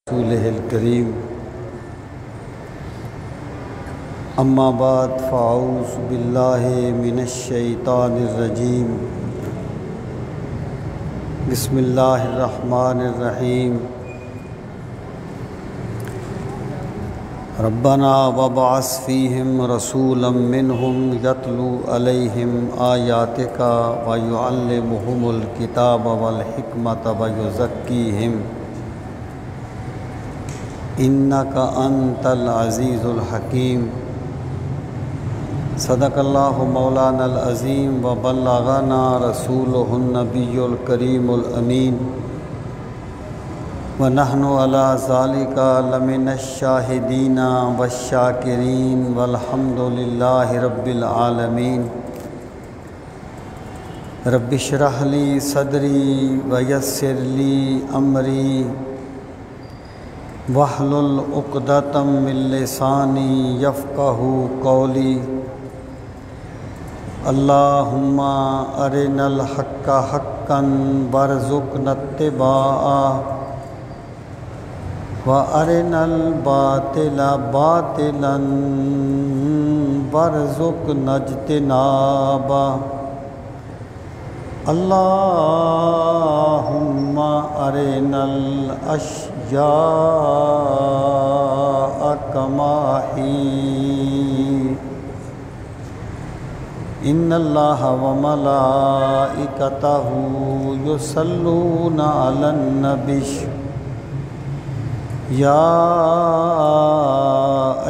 رسوله الكريم اما بعد فاعوذ باللہ من الشیطان الرجیم بسم اللہ الرحمن الرحیم ربنا وابعث فیہم رسولا منہم یتلو علیہم آیاتک ویعلمہم الکتاب والحکمت ویزکیہم انک انت العزیز الحکیم صدق اللہ مولانا العظیم وبلغنا رسولہ النبی الکریم الامین ونحن علی ذالک لمن الشاہدین والشاکرین والحمد للہ رب العالمین رب اشرح لی صدری ویسر لی امری واحلل عقدۃ من لسانی یفقہوا قولی اللہم ارنا الحق حقا وارزقنا اتباعہ وارنا الباطل باطلا وارزقنا اجتنابہ اللہم ارنا الاشیاء کما ہی ان اللہ وملائکتہ یصلون علی النبی یا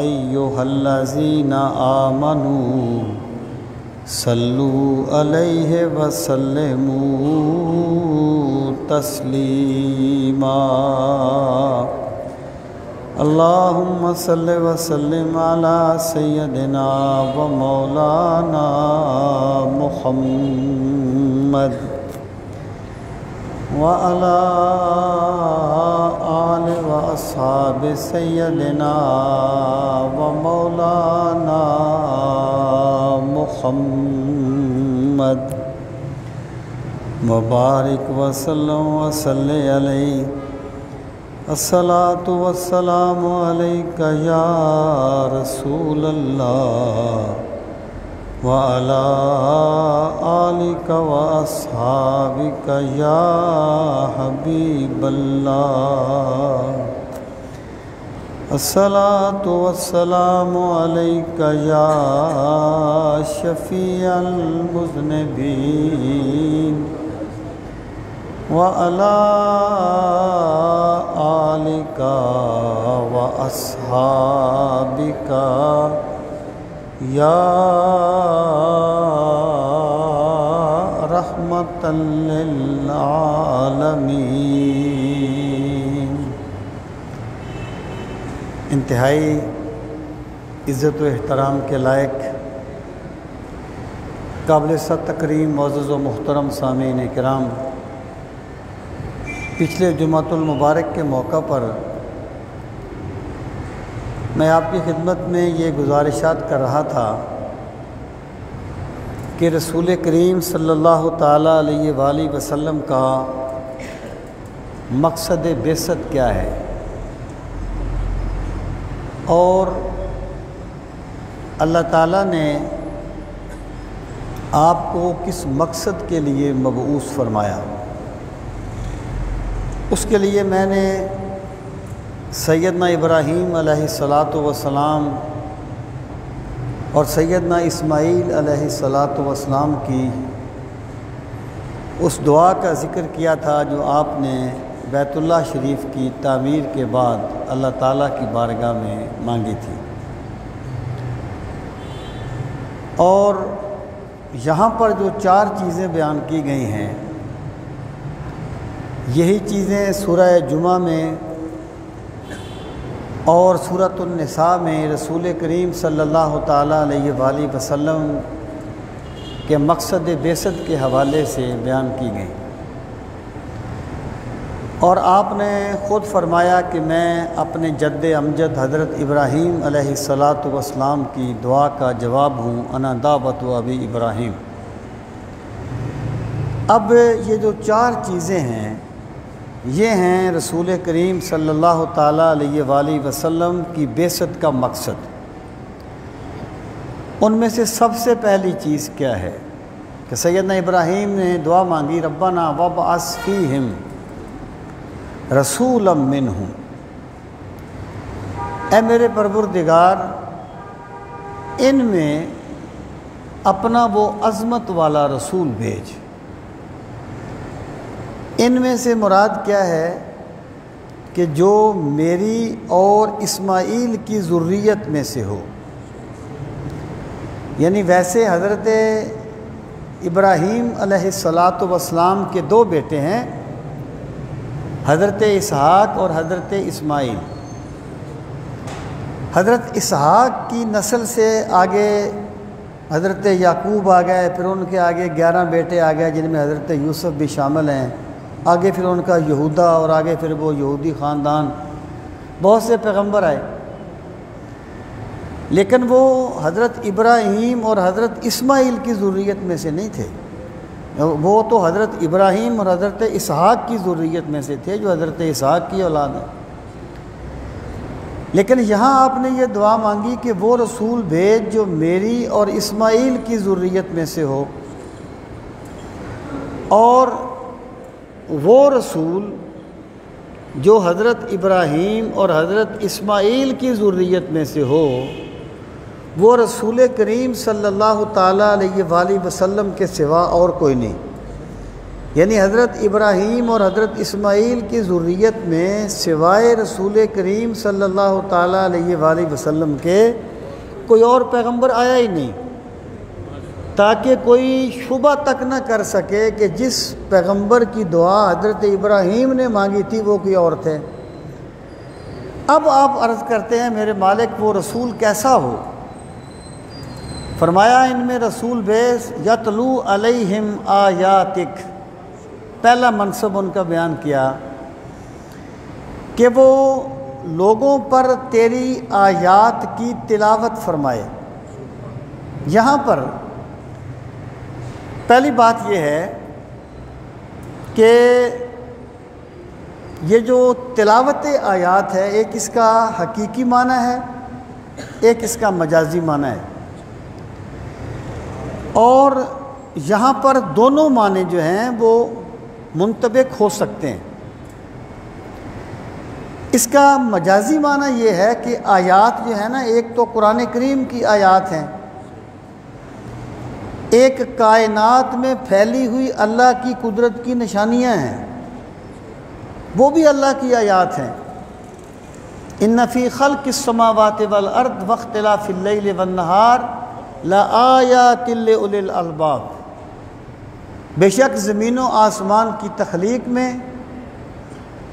ایہا الذین آمنوا صلوا علیہ وسلموا تسلیما اللہم صل وسلم علی سیدنا و مولانا محمد وعلی آل و اصحاب سیدنا و مولانا محمد مبارک وسلم وصلی علیہ الصلاۃ والسلام علیک یا رسول اللہ وعلی آلک واصحابک یا حبیب اللہ الصلاۃ والسلام علیک یا شفیع المذنبین وعلی آلک واصحابک یا رحمۃ للعالمین۔ انتہائی عزت و احترام کے لائق قابل صد تکریم معزز و محترم سامعین کرام، پچھلے جمعۃ المبارک کے موقع پر میں آپ کی خدمت میں یہ گزارشات کر رہا تھا کہ رسول کریم صلی اللہ تعالیٰ علیہ وآلہ وسلم کا مقصد بعثت کیا ہے اور اللہ تعالیٰ نے آپ کو کس مقصد کے لیے مبعوث فرمایا۔ اس کے لیے میں نے سیدنا ابراہیم علیہ السلام اور سیدنا اسماعیل علیہ السلام کی اس دعا کا ذکر کیا تھا جو آپ نے بیت اللہ شریف کی تعمیر کے بعد اللہ تعالیٰ کی بارگاہ میں مانگی تھی، اور یہاں پر جو 4 چیزیں بیان کی گئی ہیں یہی چیزیں سورہ جمعہ میں اور سورۃ النساء میں رسول کریم صلی اللہ تعالیٰ علیہ وآلہ وسلم کے مقصد بعثت کے حوالے سے بیان کی گئی، اور آپ نے خود فرمایا کہ میں اپنے جد امجد حضرت ابراہیم علیہ السلام کی دعا کا جواب ہوں، انا دعوت ابی ابراہیم۔ اب یہ جو 4 چیزیں ہیں یہ ہیں رسول کریم صلی اللہ تعالیٰ علیہ وآلہ وسلم کی بعثت کا مقصد۔ ان میں سے سب سے پہلی چیز کیا ہے کہ سیدنا ابراہیم نے دعا مانگی، ربنا وابعث فیہم رسولا منہم، اے میرے پروردگار ان میں اپنا وہ عظمت والا رسول بھیج۔ ان میں سے مراد کیا ہے کہ جو میری اور اسماعیل کی ذریت میں سے ہو، یعنی ویسے حضرت ابراہیم علیہ السلام کے دو بیٹے ہیں، حضرت اسحاق اور حضرت اسماعیل۔ حضرت اسحاق کی نسل سے آگے حضرت یعقوب آ گئے، پھر ان کے آگے 11 بیٹے آ گئے جن میں حضرت یوسف بھی شامل ہیں، آگے پھر ان کا یہودا، اور آگے پھر وہ یہودی خاندان، بہت سے پیغمبر آئے، لیکن وہ حضرت ابراہیم اور حضرت اسماعیل کی ذریت میں سے نہیں تھے، وہ تو حضرت ابراہیم اور حضرت اسحاق کی ذریت میں سے تھے جو حضرت اسحاق کی اولاد ہے۔ لیکن یہاں آپ نے یہ دعا مانگی کہ وہ رسول بھیج جو میری اور اسماعیل کی ذریت میں سے ہو، اور وہ رسول جو حضرت ابراہیم اور حضرت اسماعیل کی ذریت میں سے ہو وہ رسول کریم صلی اللہ تعالیٰ علیہ وآلہ وسلم کے سوا اور کوئی نہیں، یعنی حضرت ابراہیم اور حضرت اسماعیل کی ذریت میں سوائے رسول کریم صلی اللہ تعالیٰ علیہ وآلہ وسلم کے کوئی اور پیغمبر آیا ہی نہیں، تاکہ کوئی شبہ تک نہ کر سکے کہ جس پیغمبر کی دعا حضرت ابراہیم نے مانگی تھی وہ کوئی اور تھے۔ اب آپ عرض کرتے ہیں میرے مالک وہ رسول کیسا ہو؟ فرمایا ان میں رسول بیس یتلو علیہم آیاتک، پہلا منصب ان کا بیان کیا کہ وہ لوگوں پر تیری آیات کی تلاوت فرمائے۔ یہاں پر پہلی بات یہ ہے کہ یہ جو تلاوت آیات ہے ایک اس کا حقیقی معنی ہے، ایک اس کا مجازی معنی ہے، اور یہاں پر دونوں معنی جو ہیں وہ منطبق ہو سکتے ہیں۔ اس کا مجازی معنی یہ ہے کہ آیات جو ہے نا، ایک تو قرآن کریم کی آیات ہیں، ایک کائنات میں پھیلی ہوئی اللہ کی قدرت کی نشانیاں ہیں، وہ بھی اللہ کی آیات ہیں۔ ان فی خلق السماوات والارض واختلاف اللیل والنہار لآیات لأولی الالباب، بے شک زمین و آسمان کی تخلیق میں،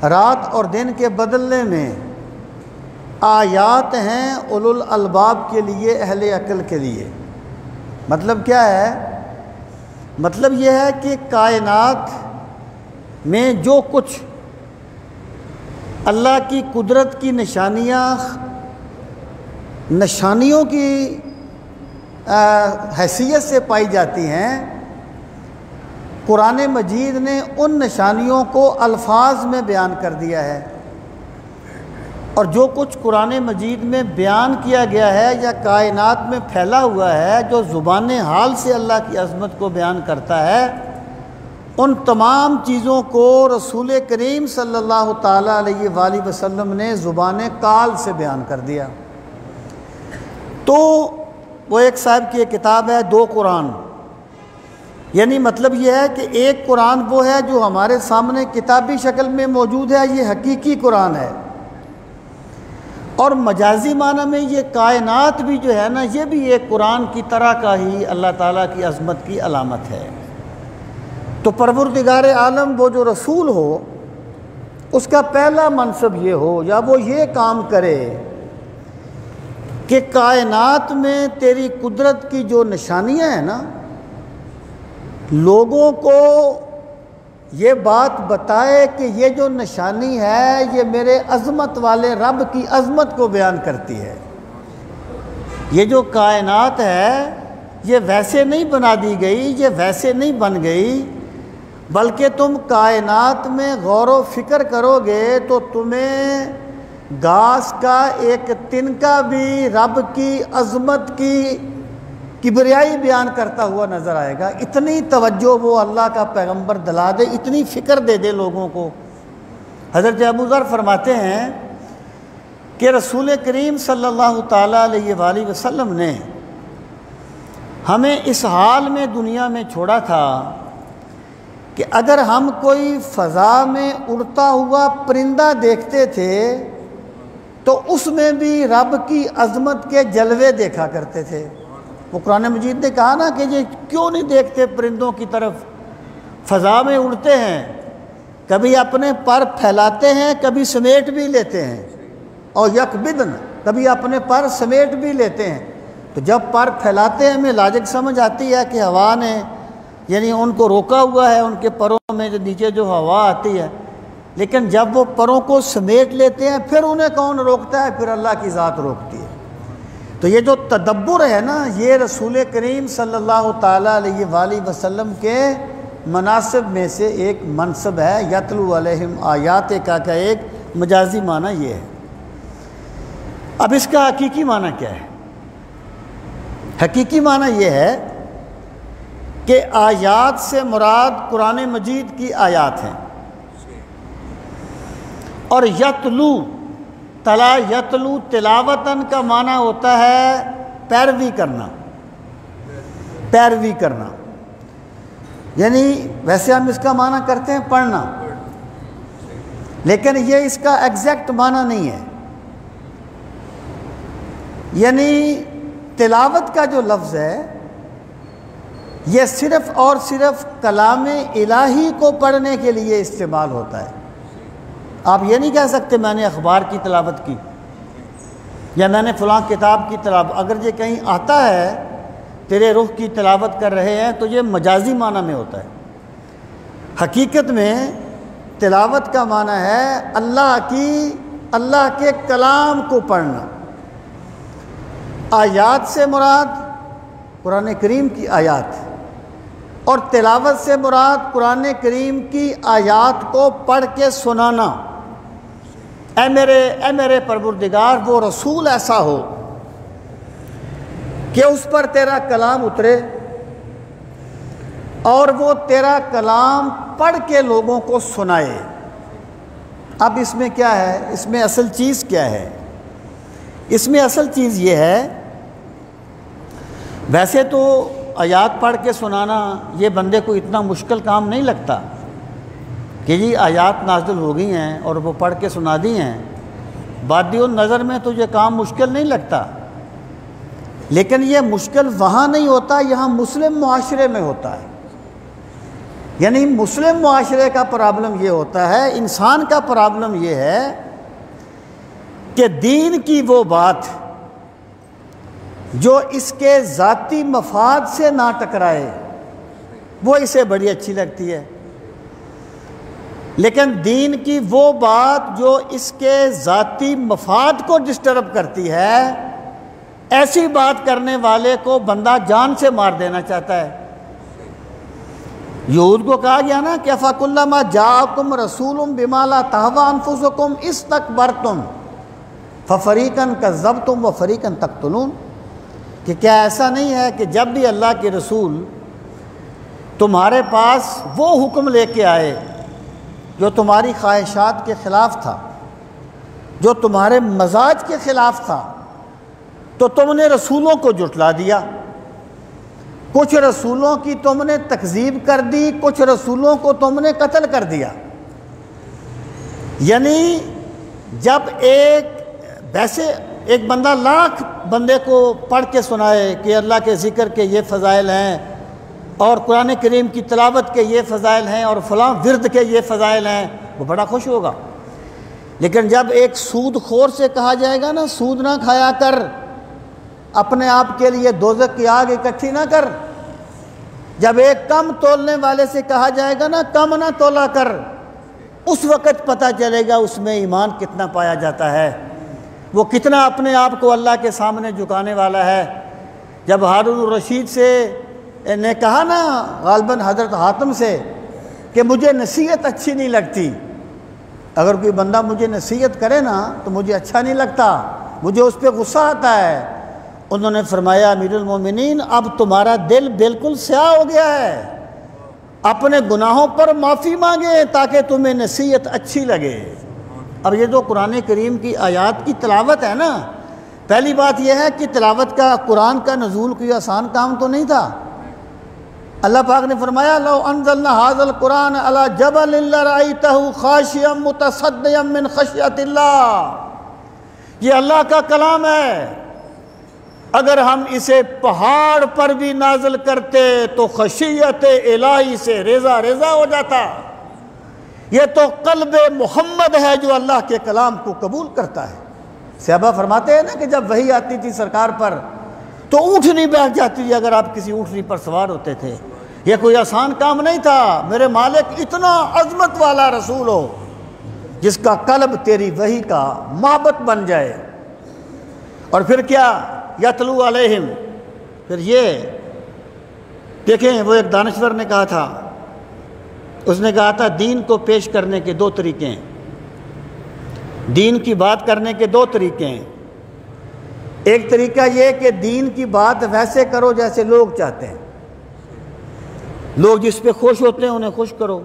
رات اور دن کے بدلنے میں آیات ہیں اولو الالباب کے لیے، اہل عقل کے لیے۔ مطلب کیا ہے؟ مطلب یہ ہے کہ کائنات میں جو کچھ اللہ کی قدرت کی نشانیوں کی حیثیت سے پائی جاتی ہیں، قرآن مجید نے ان نشانیوں کو الفاظ میں بیان کر دیا ہے، اور جو کچھ قرآن مجید میں بیان کیا گیا ہے یا کائنات میں پھیلا ہوا ہے جو زبان حال سے اللہ کی عظمت کو بیان کرتا ہے، ان تمام چیزوں کو رسول کریم صلی اللہ تعالیٰ علیہ وآلہ وسلم نے زبان قال سے بیان کر دیا۔ تو وہ ایک صاحب کی ایک کتاب ہے دو قرآن، یعنی مطلب یہ ہے کہ ایک قرآن وہ ہے جو ہمارے سامنے کتابی شکل میں موجود ہے، یہ حقیقی قرآن ہے، اور مجازی معنی میں یہ کائنات بھی جو ہے نا یہ بھی ایک قرآن کی طرح کا ہی اللہ تعالیٰ کی عظمت کی علامت ہے۔ تو پروردگار عالم وہ جو رسول ہو اس کا پہلا منصب یہ ہو یا وہ یہ کام کرے کہ کائنات میں تیری قدرت کی جو نشانیاں ہیں نا، لوگوں کو یہ بات بتائے کہ یہ جو نشانی ہے یہ میرے عظمت والے رب کی عظمت کو بیان کرتی ہے۔ یہ جو کائنات ہے یہ ویسے نہیں بنا دی گئی، یہ ویسے نہیں بن گئی، بلکہ تم کائنات میں غور و فکر کرو گے تو تمہیں گھاس کا ایک تنکا بھی رب کی عظمت کی کبریائی بیان کرتا ہوا نظر آئے گا۔ اتنی توجہ وہ اللہ کا پیغمبر دلا دے، اتنی فکر دے دے لوگوں کو۔ حضرت ابو ذر فرماتے ہیں کہ رسول کریم صلی اللہ تعالیٰ علیہ وآلہ وسلم نے ہمیں اس حال میں دنیا میں چھوڑا تھا کہ اگر ہم کوئی فضا میں اڑتا ہوا پرندہ دیکھتے تھے تو اس میں بھی رب کی عظمت کے جلوے دیکھا کرتے تھے۔ وہ قرآن مجید نے کہا نا کہ یہ کیوں نہیں دیکھتے پرندوں کی طرف، فضا میں اڑتے ہیں، کبھی اپنے پر پھیلاتے ہیں، کبھی سمیٹ بھی لیتے ہیں، اور یکبدن، کبھی اپنے پر سمیٹ بھی لیتے ہیں۔ تو جب پر پھیلاتے ہیں ہمیں لاجک سمجھ آتی ہے کہ ہوا نے یعنی ان کو روکا ہوا ہے، ان کے پروں میں جو نیچے جو ہوا آتی ہے، لیکن جب وہ پروں کو سمیٹ لیتے ہیں پھر انہیں کون روکتا ہے؟ پھر اللہ کی ذات روکتی ہے۔ تو یہ جو تدبر ہے نا، یہ رسول کریم صلی اللہ تعالیٰ علیہ وآلہ وسلم کے مناسب میں سے ایک منصب ہے۔ یتلو علیہم آیات کا ایک مجازی معنی یہ ہے۔ اب اس کا حقیقی معنی کیا ہے؟ حقیقی معنی یہ ہے کہ آیات سے مراد قرآن مجید کی آیات ہیں، اور یتلو، تلا یتلو تلاوتاً کا معنی ہوتا ہے پیروی کرنا، پیروی کرنا، یعنی ویسے ہم اس کا معنی کرتے ہیں پڑھنا، لیکن یہ اس کا ایگزیکٹ معنی نہیں ہے۔ یعنی تلاوت کا جو لفظ ہے یہ صرف اور صرف کلام الہی کو پڑھنے کے لیے استعمال ہوتا ہے۔ آپ یہ نہیں کہہ سکتے میں نے اخبار کی تلاوت کی یا میں نے فلاں کتاب کی تلاوت، اگر یہ کہیں آتا ہے تیرے روح کی تلاوت کر رہے ہیں تو یہ مجازی معنی میں ہوتا ہے۔ حقیقت میں تلاوت کا معنی ہے اللہ کے کلام کو پڑھنا۔ آیات سے مراد قرآن کریم کی آیات، اور تلاوت سے مراد قرآن کریم کی آیات کو پڑھ کے سنانا۔ اے میرے پروردگار، وہ رسول ایسا ہو کہ اس پر تیرا کلام اترے اور وہ تیرا کلام پڑھ کے لوگوں کو سنائے۔ اب اس میں کیا ہے؟ اس میں اصل چیز کیا ہے؟ اس میں اصل چیز یہ ہے، ویسے تو آیات پڑھ کے سنانا یہ بندے کو اتنا مشکل کام نہیں لگتا کہ جی آیات نازل ہو گئی ہیں اور وہ پڑھ کے سنا دی ہیں، بادی النظر میں تو یہ کام مشکل نہیں لگتا، لیکن یہ مشکل وہاں نہیں ہوتا، یہاں مسلم معاشرے میں ہوتا ہے۔ یعنی مسلم معاشرے کا پرابلم یہ ہوتا ہے، انسان کا پرابلم یہ ہے کہ دین کی وہ بات جو اس کے ذاتی مفاد سے نہ ٹکرائے وہ اسے بڑی اچھی لگتی ہے، لیکن دین کی وہ بات جو اس کے ذاتی مفاد کو ڈسٹرب کرتی ہے، ایسی بات کرنے والے کو بندہ جان سے مار دینا چاہتا ہے۔ یہود کو کہا گیا نا کہ فَكُلَّمَا جَاءَكُمْ رَسُولٌ بِمَا لَا تَهْوَىٰ أَنفُسُكُمْ اسْتَكْبَرْتُمْ فَفَرِيقًا كَذَّبْتُمْ وَفَرِيقًا تَقْتُلُونَ، کہ کیا ایسا نہیں ہے کہ جب بھی اللہ کے رسول تمہارے پاس وہ حکم لے کے آئے جو تمہاری خواہشات کے خلاف تھا، جو تمہارے مزاج کے خلاف تھا، تو تم نے رسولوں کو جھٹلا دیا، کچھ رسولوں کی تم نے تکذیب کر دی، کچھ رسولوں کو تم نے قتل کر دیا۔ یعنی جب ویسے ایک بندہ لاکھ بندے کو پڑھ کے سنائے کہ اللہ کے ذکر کے یہ فضائل ہیں اور قرآن کریم کی تلاوت کے یہ فضائل ہیں اور فلاں ورد کے یہ فضائل ہیں، وہ بڑا خوش ہوگا۔ لیکن جب ایک سود خور سے کہا جائے گا نا سود نہ کھایا کر، اپنے آپ کے لیے دوزخ کی آگ اکٹھی نہ کر، جب ایک کم تولنے والے سے کہا جائے گا نا کم نہ تولا کر، اس وقت پتہ چلے گا اس میں ایمان کتنا پایا جاتا ہے، وہ کتنا اپنے آپ کو اللہ کے سامنے جھکانے والا ہے۔ جب ہارون الرشید سے نے کہا نا غالباً حضرت حاتم سے کہ مجھے نصیحت اچھی نہیں لگتی، اگر کوئی بندہ مجھے نصیحت کرے نا تو مجھے اچھا نہیں لگتا، مجھے اس پہ غصہ آتا ہے۔ انہوں نے فرمایا امیر المومنین اب تمہارا دل بالکل سیاہ ہو گیا ہے، اپنے گناہوں پر معافی مانگے تاکہ تمہیں نصیحت اچھی لگے۔ اب یہ جو قرآن کریم کی آیات کی تلاوت ہے نا، پہلی بات یہ ہے کہ تلاوت کا قرآن کا نزول کوئی آسان کام تو نہیں تھا۔ اللہ پاک نے فرمایا لو انزلنا هذا القرآن على جبل لرأيته خاشعا متصدعا من خشیۃ اللہ، یہ اللہ کا کلام ہے، اگر ہم اسے پہاڑ پر بھی نازل کرتے تو خشیت الہی سے ریزہ ریزہ ہو جاتا۔ یہ تو قلب محمد ہے جو اللہ کے کلام کو قبول کرتا ہے۔ صحابہ فرماتے ہیں نا کہ جب وحی آتی تھی سرکار پر تو اونٹنی بیٹھ جاتی تھی اگر آپ کسی اونٹنی پر سوار ہوتے تھے۔ یہ کوئی آسان کام نہیں تھا، میرے مالک اتنا عظمت والا رسول ہو جس کا قلب تیری وحی کا محبت بن جائے۔ اور پھر کیا یتلو علیہم، پھر یہ دیکھیں وہ ایک دانشور نے کہا تھا، اس نے کہا تھا دین کو پیش کرنے کے دو طریقے ہیں، دین کی بات کرنے کے دو طریقے ہیں۔ ایک طریقہ یہ کہ دین کی بات ویسے کرو جیسے لوگ چاہتے ہیں، لوگ جس پہ خوش ہوتے ہیں انہیں خوش کرو،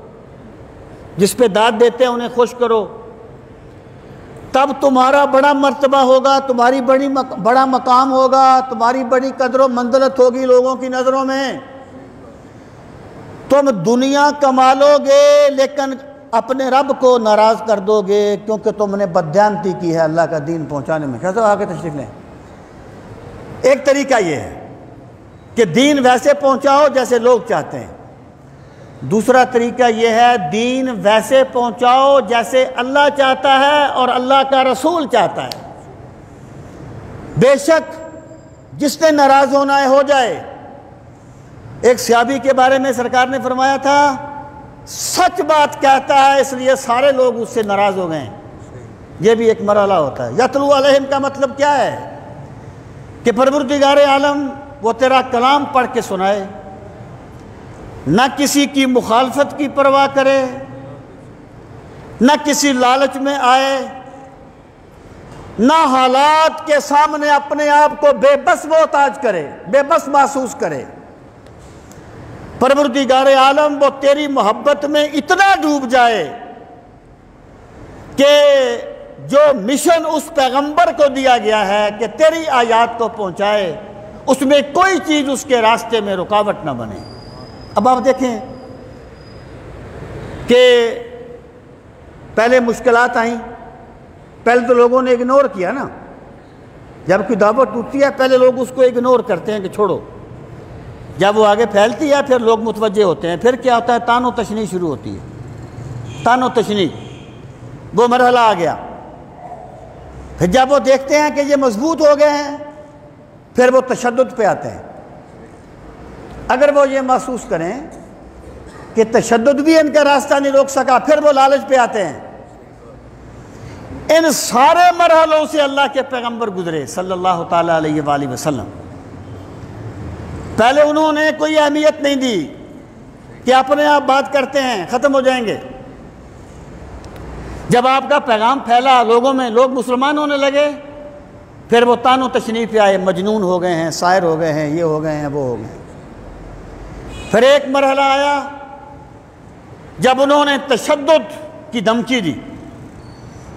جس پہ داد دیتے ہیں انہیں خوش کرو، تب تمہارا بڑا مرتبہ ہوگا، تمہاری بڑا مقام ہوگا، تمہاری بڑی قدر و منزلت ہوگی لوگوں کی نظروں میں۔ تم دنیا کما لو گے لیکن اپنے رب کو ناراض کر دو گے کیونکہ تم نے بددیانتی کی ہے اللہ کا دین پہنچانے میں۔ کیسے آگے تشریف لیں۔ ایک طریقہ یہ ہے کہ دین ویسے پہنچاؤ جیسے لوگ چاہتے ہیں، دوسرا طریقہ یہ ہے دین ویسے پہنچاؤ جیسے اللہ چاہتا ہے اور اللہ کا رسول چاہتا ہے۔ بے شک جس نے ناراض ہونا ہے ہو جائے۔ ایک صحابی کے بارے میں سرکار نے فرمایا تھا سچ بات کہتا ہے اس لیے سارے لوگ اس سے ناراض ہو گئے۔ یہ بھی ایک مرحلہ ہوتا ہے۔ یتلو علیہم کا مطلب کیا ہے کہ پروردگار عالم وہ تیرا کلام پڑھ کے سنائے، نہ کسی کی مخالفت کی پرواہ کرے، نہ کسی لالچ میں آئے، نہ حالات کے سامنے اپنے آپ کو بے بس محتاج کرے، بے بس محسوس کرے۔ پروردگار عالم وہ تیری محبت میں اتنا ڈوب جائے کہ جو مشن اس پیغمبر کو دیا گیا ہے کہ تیری آیات کو پہنچائے اس میں کوئی چیز اس کے راستے میں رکاوٹ نہ بنے۔ اب آپ دیکھیں کہ پہلے مشکلات آئیں، پہلے تو لوگوں نے اگنور کیا نا، جب کوئی دعوت ٹوٹتی ہے پہلے لوگ اس کو اگنور کرتے ہیں کہ چھوڑو، جب وہ آگے پھیلتی ہے پھر لوگ متوجہ ہوتے ہیں، پھر کیا ہوتا ہے تان و تشنیع شروع ہوتی ہے، تان و تشنیع، وہ مرحلہ آ گیا۔ پھر جب وہ دیکھتے ہیں کہ یہ مضبوط ہو گئے ہیں پھر وہ تشدد پہ آتے ہیں۔ اگر وہ یہ محسوس کریں کہ تشدد بھی ان کا راستہ نہیں روک سکا پھر وہ لالچ پہ آتے ہیں۔ ان سارے مرحلوں سے اللہ کے پیغمبر گزرے صلی اللہ تعالیٰ علیہ وآلہ وسلم۔ پہلے انہوں نے کوئی اہمیت نہیں دی کہ اپنے آپ بات کرتے ہیں ختم ہو جائیں گے۔ جب آپ کا پیغام پھیلا لوگوں میں، لوگ مسلمان ہونے لگے، پھر وہ تان و تشنیع پہ آئے، مجنون ہو گئے ہیں، سائر ہو گئے ہیں، یہ ہو گئے ہیں، وہ ہو گئے ہیں۔ پھر ایک مرحلہ آیا جب انہوں نے تشدد کی دھمکی دی،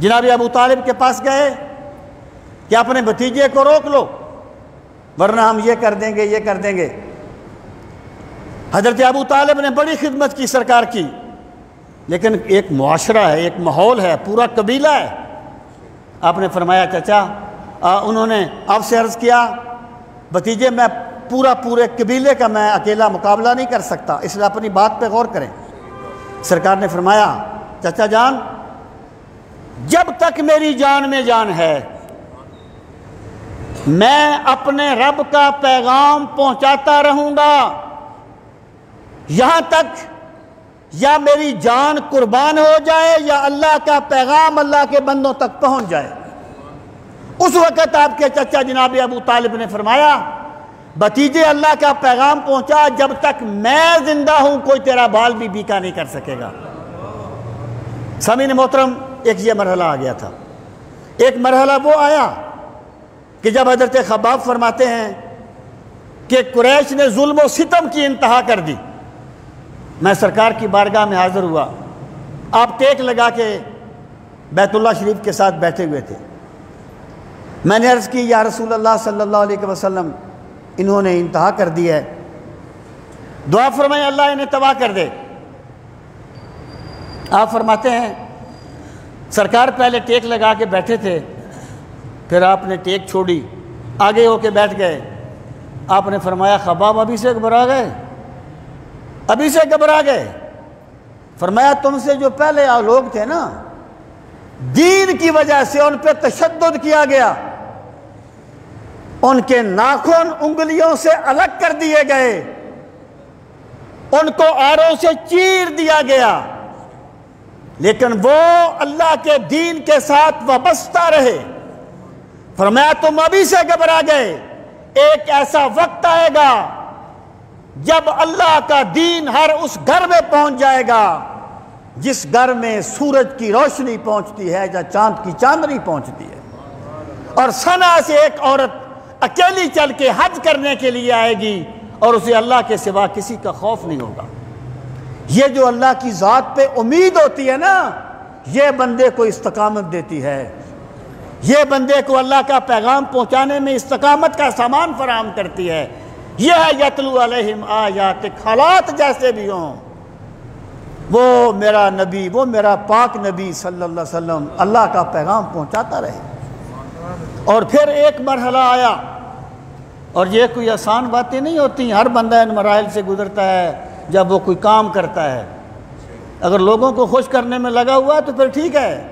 جناب ابو طالب کے پاس گئے کہ اپنے بھتیجے کو روک لو ورنہ ہم یہ کر دیں گے، یہ کر دیں گے۔ حضرت ابو طالب نے بڑی خدمت کی سرکار کی، لیکن ایک معاشرہ ہے، ایک ماحول ہے، پورا قبیلہ ہے۔ آپ نے فرمایا چچا، انہوں نے آپ سے عرض کیا بھتیجے میں پورے قبیلے کا میں اکیلا مقابلہ نہیں کر سکتا، اس لیے اپنی بات پہ غور کریں۔ سرکار نے فرمایا چچا جان جب تک میری جان میں جان ہے میں اپنے رب کا پیغام پہنچاتا رہوں گا یہاں تک یا میری جان قربان ہو جائے یا اللہ کا پیغام اللہ کے بندوں تک پہنچ جائے۔ اس وقت آپ کے چچا جناب ابو طالب نے فرمایا بتیجے اللہ کا پیغام پہنچا، جب تک میں زندہ ہوں کوئی تیرا بال بھی بیکا نہیں کر سکے گا۔ سامعین محترم، ایک یہ مرحلہ آ گیا تھا۔ ایک مرحلہ وہ آیا کہ جب حضرت خباب فرماتے ہیں کہ قریش نے ظلم و ستم کی انتہا کر دی، میں سرکار کی بارگاہ میں حاضر ہوا، آپ ٹیک لگا کے بیت اللہ شریف کے ساتھ بیٹھے ہوئے تھے۔ میں نے عرض کی یا رسول اللہ صلی اللہ علیہ وسلم، انہوں نے انتہا کر دی ہے، دعا فرمائیں اللہ انہیں تباہ کر دے۔ آپ فرماتے ہیں سرکار پہلے ٹیک لگا کے بیٹھے تھے، پھر آپ نے ٹیک چھوڑی، آگے ہو کے بیٹھ گئے۔ آپ نے فرمایا خباب ابھی سے گھبرا گئے، ابھی سے گھبرا گئے؟ فرمایا تم سے جو پہلے لوگ تھے نا، دین کی وجہ سے ان پہ تشدد کیا گیا، ان کے ناخن انگلیوں سے الگ کر دیے گئے، ان کو آروں سے چیر دیا گیا، لیکن وہ اللہ کے دین کے ساتھ وابستہ رہے۔ فرمایا تم ابھی سے گھبرا گئے، ایک ایسا وقت آئے گا جب اللہ کا دین ہر اس گھر میں پہنچ جائے گا جس گھر میں سورج کی روشنی پہنچتی ہے یا چاند کی چاندنی پہنچتی ہے، اور صنعا سے ایک عورت اکیلی چل کے حج کرنے کے لیے آئے گی اور اسے اللہ کے سوا کسی کا خوف نہیں ہوگا۔ یہ جو اللہ کی ذات پہ امید ہوتی ہے نا، یہ بندے کو استقامت دیتی ہے، یہ بندے کو اللہ کا پیغام پہنچانے میں استقامت کا سامان فراہم کرتی ہے۔ یہ ہے یتلو علیہم آیاتک، حالات جیسے بھی ہوں، وہ میرا نبی، وہ میرا پاک نبی صلی اللہ علیہ وسلم اللہ کا پیغام پہنچاتا رہے۔ اور پھر ایک مرحلہ آیا، اور یہ کوئی آسان باتیں نہیں ہوتی، ہر بندہ ان مراحل سے گزرتا ہے جب وہ کوئی کام کرتا ہے۔ اگر لوگوں کو خوش کرنے میں لگا ہوا ہے تو پھر ٹھیک ہے،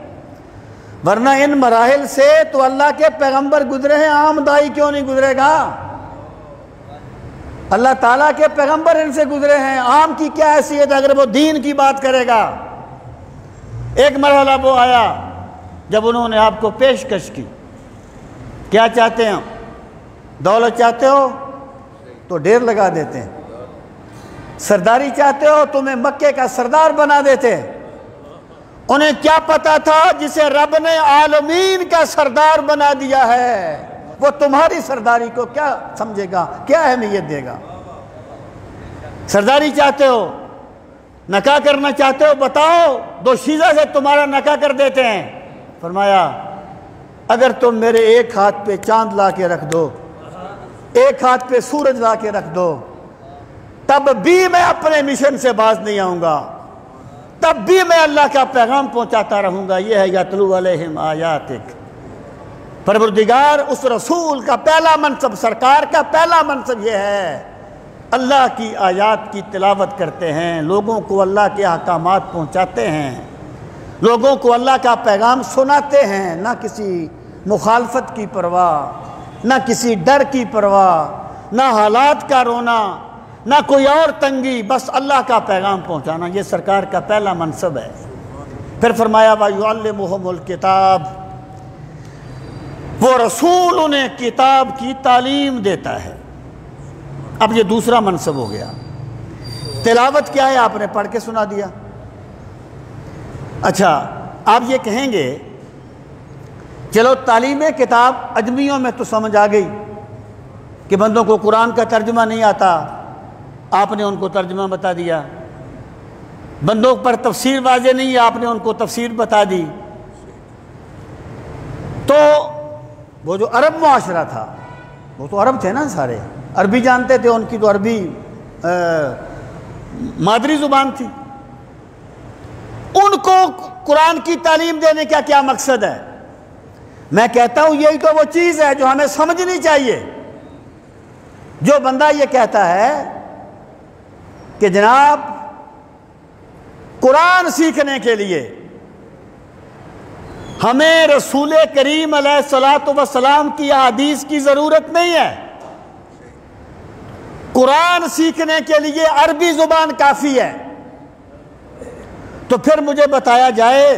ورنہ ان مراحل سے تو اللہ کے پیغمبر گزرے ہیں، عام دائی کیوں نہیں گزرے گا؟ اللہ تعالیٰ کے پیغمبر ان سے گزرے ہیں، عام کی کیا حیثیت اگر وہ دین کی بات کرے گا؟ ایک مرحلہ وہ آیا جب انہوں نے آپ کو پیشکش کی، کیا چاہتے ہیں؟ دولت چاہتے ہو تو ڈیر لگا دیتے ہیں، سرداری چاہتے ہو تمہیں مکے کا سردار بنا دیتے ہیں۔ انہیں کیا پتا تھا جسے رب نے عالمین کا سردار بنا دیا ہے وہ تمہاری سرداری کو کیا سمجھے گا، کیا اہمیت دے گا؟ سرداری چاہتے ہو، نکاح کرنا چاہتے ہو، بتاؤ، دو شیزہ سے تمہارا نکاح کر دیتے ہیں۔ فرمایا اگر تم میرے ایک ہاتھ پہ چاند لا کے رکھ دو، ایک ہاتھ پہ سورج لا کے رکھ دو، تب بھی میں اپنے مشن سے باز نہیں آؤں گا، تب بھی میں اللہ کا پیغام پہنچاتا رہوں گا۔ یہ ہے یتلو علیہم آیاتک۔ پروردگار اس رسول کا پہلا منصب، سرکار کا پہلا منصب یہ ہے، اللہ کی آیات کی تلاوت کرتے ہیں، لوگوں کو اللہ کے احکامات پہنچاتے ہیں، لوگوں کو اللہ کا پیغام سناتے ہیں، نہ کسی مخالفت کی پرواہ، نہ کسی ڈر کی پرواہ، نہ حالات کا رونا، نہ کوئی اور تنگی، بس اللہ کا پیغام پہنچانا، یہ سرکار کا پہلا منصب ہے۔ پھر فرمایا وَيُعَلِّمُهُمُ الْكِتَابَ، وہ رسول انہیں کتاب کی تعلیم دیتا ہے۔ اب یہ دوسرا منصب ہو گیا۔ تلاوت کیا ہے؟ آپ نے پڑھ کے سنا دیا۔ اچھا، آپ یہ کہیں گے چلو تعلیم کتاب اجمیوں میں تو سمجھ آ گئی کہ بندوں کو قرآن کا ترجمہ نہیں آتا، آپ نے ان کو ترجمہ بتا دیا، بندوں پر تفسیر واضح نہیں ہے، آپ نے ان کو تفسیر بتا دی۔ تو وہ جو عرب معاشرہ تھا، وہ تو عرب تھے نا، سارے عربی جانتے تھے، ان کی تو عربی مادری زبان تھی، ان کو قرآن کی تعلیم دینے کا کیا مقصد ہے؟ میں کہتا ہوں یہی تو وہ چیز ہے جو ہمیں سمجھنی چاہیے۔ جو بندہ یہ کہتا ہے کہ جناب قرآن سیکھنے کے لیے ہمیں رسول کریم علیہ الصلوۃ والسلام کی احادیث کی ضرورت نہیں ہے، قرآن سیکھنے کے لیے عربی زبان کافی ہے، تو پھر مجھے بتایا جائے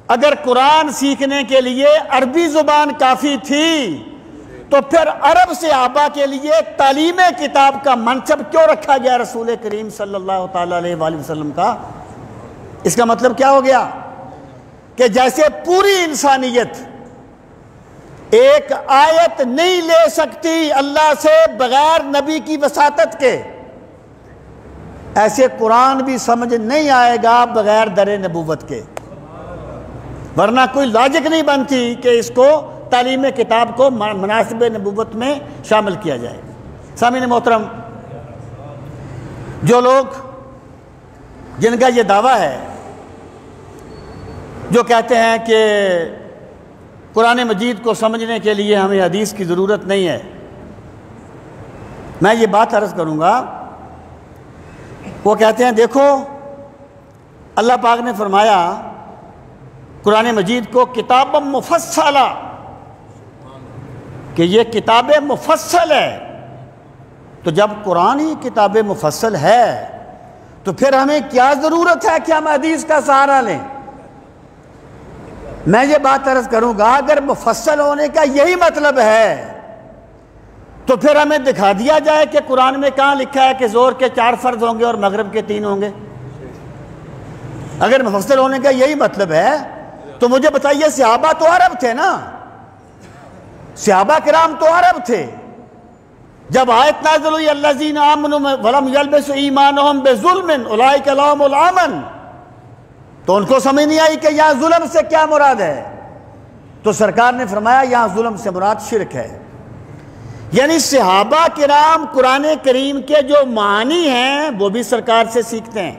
اگر قرآن سیکھنے کے لیے عربی زبان کافی تھی تو پھر عرب صحابہ کے لیے تعلیم کتاب کا منصب کیوں رکھا گیا رسول کریم صلی اللہ تعالیٰ علیہ وآلہ وسلم کا؟ اس کا مطلب کیا ہو گیا کہ جیسے پوری انسانیت ایک آیت نہیں لے سکتی اللہ سے بغیر نبی کی وساطت کے، ایسے قرآن بھی سمجھ نہیں آئے گا بغیر در نبوت کے، ورنہ کوئی لاجک نہیں بنتی کہ اس کو تعلیم کتاب کو مناسب نبوت میں شامل کیا جائے۔ سامعین محترم، جو لوگ جن کا یہ دعویٰ ہے، جو کہتے ہیں کہ قرآن مجید کو سمجھنے کے لیے ہمیں حدیث کی ضرورت نہیں ہے، میں یہ بات عرض کروں گا، وہ کہتے ہیں دیکھو اللہ پاک نے فرمایا قرآن مجید کو کتاب مفصلہ، کہ یہ کتاب مفصل ہے، تو جب قرآن ہی کتاب مفصل ہے تو پھر ہمیں کیا ضرورت ہے کہ ہم حدیث کا سہارا لیں؟ میں یہ بات عرض کروں گا اگر مفصل ہونے کا یہی مطلب ہے تو پھر ہمیں دکھا دیا جائے کہ قرآن میں کہاں لکھا ہے کہ زور کے 4 فرض ہوں گے اور مغرب کے 3 ہوں گے۔ اگر مفصل ہونے کا یہی مطلب ہے تو مجھے بتائیے صحابہ تو عرب تھے نا، صحابہ کرام تو عرب تھے، جب آیت نازل ہوئی الذین آمنوا ولم یلبسوا ایمانہم بظلم اولئک لہم الامن، تو ان کو سمجھ نہیں آئی کہ یہاں ظلم سے کیا مراد ہے، تو سرکار نے فرمایا یہاں ظلم سے مراد شرک ہے۔ یعنی صحابہ کرام قرآن کریم کے جو معنی ہیں وہ بھی سرکار سے سیکھتے ہیں۔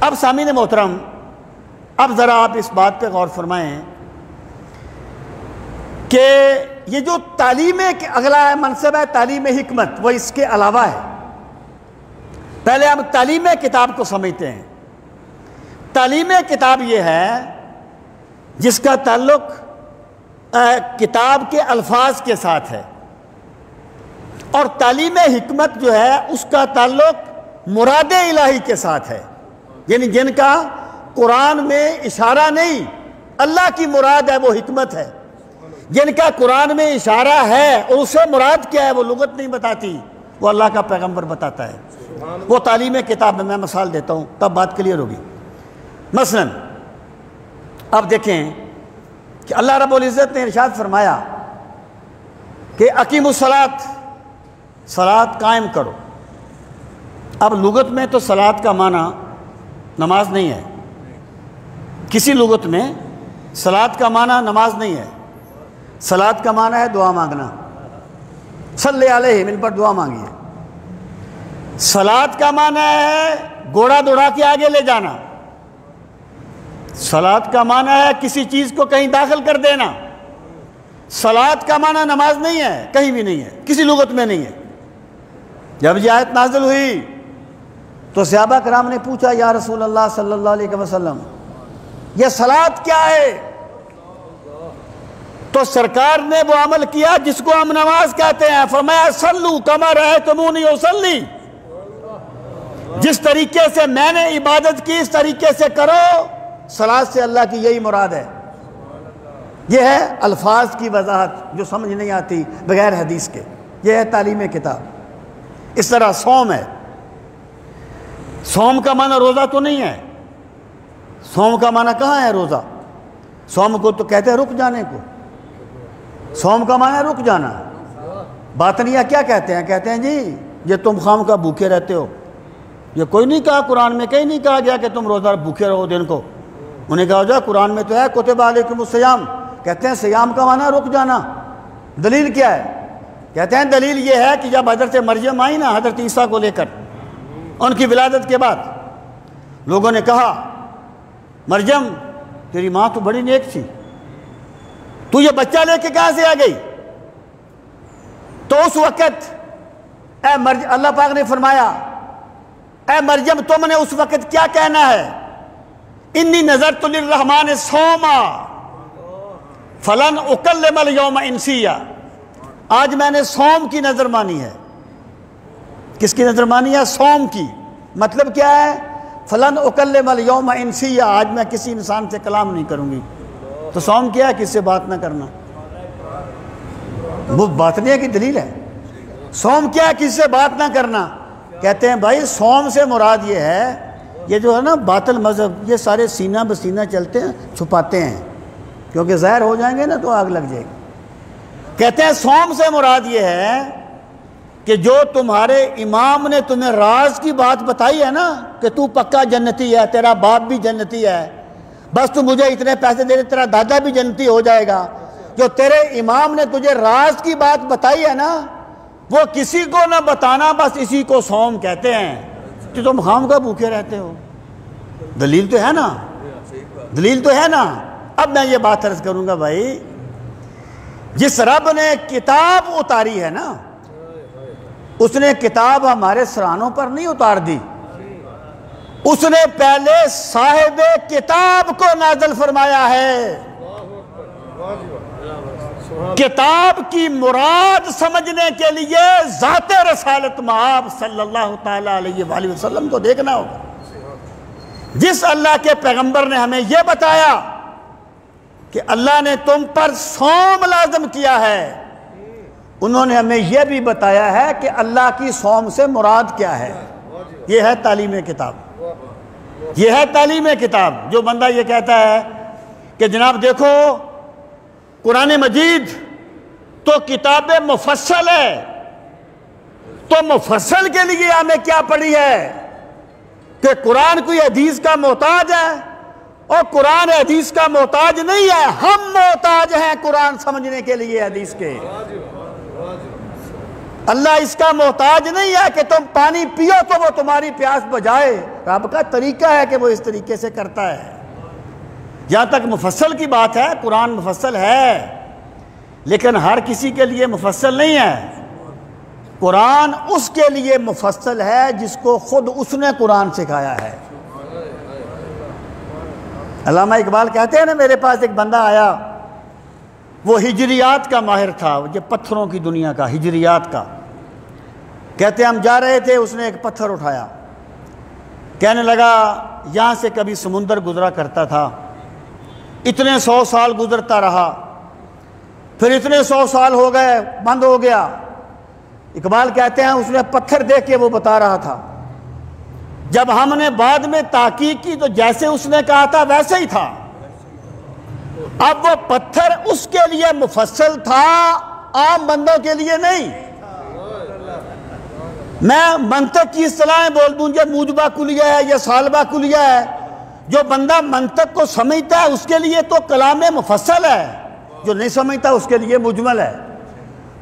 اب سامعین محترم، اب ذرا آپ اس بات پہ غور فرمائیں کہ یہ جو تعلیم اگلا منصب ہے تعلیم حکمت، وہ اس کے علاوہ ہے۔ پہلے ہم تعلیم کتاب کو سمجھتے ہیں۔ تعلیم کتاب یہ ہے جس کا تعلق کتاب کے الفاظ کے ساتھ ہے، اور تعلیم حکمت جو ہے اس کا تعلق مراد الہی کے ساتھ ہے، یعنی جن کا قرآن میں اشارہ نہیں، اللہ کی مراد ہے وہ حکمت ہے، جن کا قرآن میں اشارہ ہے اور اسے مراد کیا ہے وہ لغت نہیں بتاتی، وہ اللہ کا پیغمبر بتاتا ہے، وہ تعلیم کتاب میں مثال دیتا ہوں تب بات کلیئر ہوگی۔ مثلا اب دیکھیں کہ اللہ رب العزت نے ارشاد فرمایا کہ اقیموا الصلاۃ، صلاۃ قائم کرو۔ اب لغت میں تو صلاۃ کا معنی نماز نہیں ہے، کسی لغت میں صلاۃ کا معنی نماز نہیں ہے، صلاۃ کا معنی ہے دعا مانگنا، صلی علیہم، ان پر دعا مانگیے۔ صلاۃ کا معنی ہے گھوڑا دوڑا کے آگے لے جانا، صلاۃ کا معنی ہے کسی چیز کو کہیں داخل کر دینا، صلاۃ کا معنی نماز نہیں ہے، کہیں بھی نہیں ہے، کسی لغت میں نہیں ہے۔ جب یہ آیت نازل ہوئی تو صحابہ کرام نے پوچھا یا رسول اللہ صلی اللہ علیہ وسلم یہ صلاۃ کیا ہے؟ تو سرکار نے وہ عمل کیا جس کو ہم نماز کہتے ہیں، فرمایا صلو کما رأیتمونی اصلی، جس طریقے سے میں نے عبادت کی اس طریقے سے کرو۔ صلاۃ سے اللہ کی یہی مراد ہے۔ یہ ہے الفاظ کی وضاحت جو سمجھ نہیں آتی بغیر حدیث کے، یہ ہے تعلیم کتاب۔ اس طرح صوم ہے، صوم کا معنی روزہ تو نہیں ہے، صوم کا معنی کہاں ہے روزہ؟ صوم کو تو کہتے ہیں رک جانے کو، صوم کا معنی ہے رک جانا۔ باطنیہ کیا کہتے ہیں؟ کہتے ہیں جی یہ تم خام کا بھوکے رہتے ہو، یہ کوئی نہیں کہا قرآن میں، کہیں نہیں کہا گیا کہ تم روزہ بھوکے رہو دن کو۔ انہیں کہا جا قرآن میں تو ہے کتب علیکم الصیام، کہتے ہیں سیام کا معنی رک جانا۔ دلیل کیا ہے؟ کہتے ہیں دلیل یہ ہے کہ جب حضرت مریم آئی نا حضرت عیسیٰ کو لے کر ان کی ولادت کے بعد، لوگوں نے کہا مریم تیری ماں تو بڑی نیک تھی، تو یہ بچہ لے کے کہاں سے آ گئی؟ تو اس وقت اللہ پاک نے فرمایا اے مریم تم نے اس وقت کیا کہنا ہے؟ انی نذرت للرحمن صوما فلن اکلم اليوم انسیا، آج میں نے صوم کی نظر مانی ہے۔ کس کی نظر مانی ہے؟ صوم کی۔ مطلب کیا ہے؟ فلن اکلم اليوم انسیا، آج میں کسی انسان سے کلام نہیں کروں گی۔ تو صوم کیا ہے؟ کس سے بات نہ کرنا۔ وہ باطنیہ کی دلیل ہے۔ صوم کیا ہے؟ کس سے بات نہ کرنا۔ کہتے ہیں بھائی صوم سے مراد یہ ہے، یہ جو ہے نا باطل مذہب، یہ سارے سینہ بسینہ چلتے ہیں، چھپاتے ہیں، کیونکہ ظاہر ہو جائیں گے نا تو آگ لگ جائے گی۔ کہتے ہیں صوم سے مراد یہ ہے کہ جو تمہارے امام نے تمہیں راز کی بات بتائی ہے نا کہ تو پکا جنتی ہے، تیرا باپ بھی جنتی ہے، بس تو مجھے اتنے پیسے دے دے تیرا دادا بھی جنتی ہو جائے گا، جو تیرے امام نے تجھے راز کی بات بتائی ہے نا وہ کسی کو نہ بتانا، بس اسی کو صوم کہتے ہیں۔ کہ تم خام کا بھوکے رہتے ہو، دلیل تو ہے نا، دلیل تو ہے نا۔ اب میں یہ بات عرض کروں گا بھائی، جس رب نے کتاب اتاری ہے نا اس نے کتاب ہمارے سرانوں پر نہیں اتار دی، اس نے پہلے صاحب کتاب کو نازل فرمایا ہے۔ کتاب کی مراد سمجھنے کے لیے ذات رسالت مآب صلی اللہ تعالیٰ علیہ وآلہ وسلم کو دیکھنا ہوگا۔ جس اللہ کے پیغمبر نے ہمیں یہ بتایا کہ اللہ نے تم پر صوم لازم کیا ہے، انہوں نے ہمیں یہ بھی بتایا ہے کہ اللہ کی صوم سے مراد کیا ہے۔ یہ ہے تعلیم کتاب، یہ ہے تعلیم کتاب۔ جو بندہ یہ کہتا ہے کہ جناب دیکھو قرآن مجید تو کتاب مفصل ہے، تو مفصل کے لیے ہمیں کیا پڑھی ہے کہ قرآن کوئی حدیث کا محتاج ہے، اور قرآن حدیث کا محتاج نہیں ہے، ہم محتاج ہیں قرآن سمجھنے کے لیے حدیث کے۔ اللہ اس کا محتاج نہیں ہے کہ تم پانی پیو تو وہ تمہاری پیاس بجھائے، رب کا طریقہ ہے کہ وہ اس طریقے سے کرتا ہے۔ جہاں تک مفصل کی بات ہے، قرآن مفصل ہے لیکن ہر کسی کے لیے مفصل نہیں ہے۔ قرآن اس کے لیے مفصل ہے جس کو خود اس نے قرآن سکھایا ہے۔ علامہ اقبال کہتے ہیں نا، میرے پاس ایک بندہ آیا، وہ ہجریات کا ماہر تھا، یہ پتھروں کی دنیا کا، ہجریات کا۔ کہتے ہیں ہم جا رہے تھے، اس نے ایک پتھر اٹھایا، کہنے لگا یہاں سے کبھی سمندر گزرا کرتا تھا، اتنے 100 سال گزرتا رہا، پھر اتنے 100 سال ہو گئے، بند ہو گیا۔ اقبال کہتے ہیں اس نے پتھر دیکھ کے وہ بتا رہا تھا، جب ہم نے بعد میں تحقیق کی تو جیسے اس نے کہا تھا ویسے ہی تھا۔ اب وہ پتھر اس کے لیے مفصل تھا، عام بندوں کے لیے نہیں۔ میں منطق کی اصطلاحیں بول دوں، یہ موجبہ کلیہ ہے، یہ سالبہ کلیہ ہے۔ جو بندہ منطق کو سمجھتا ہے اس کے لیے تو کلام مفصل ہے، جو نہیں سمجھتا اس کے لیے مجمل ہے۔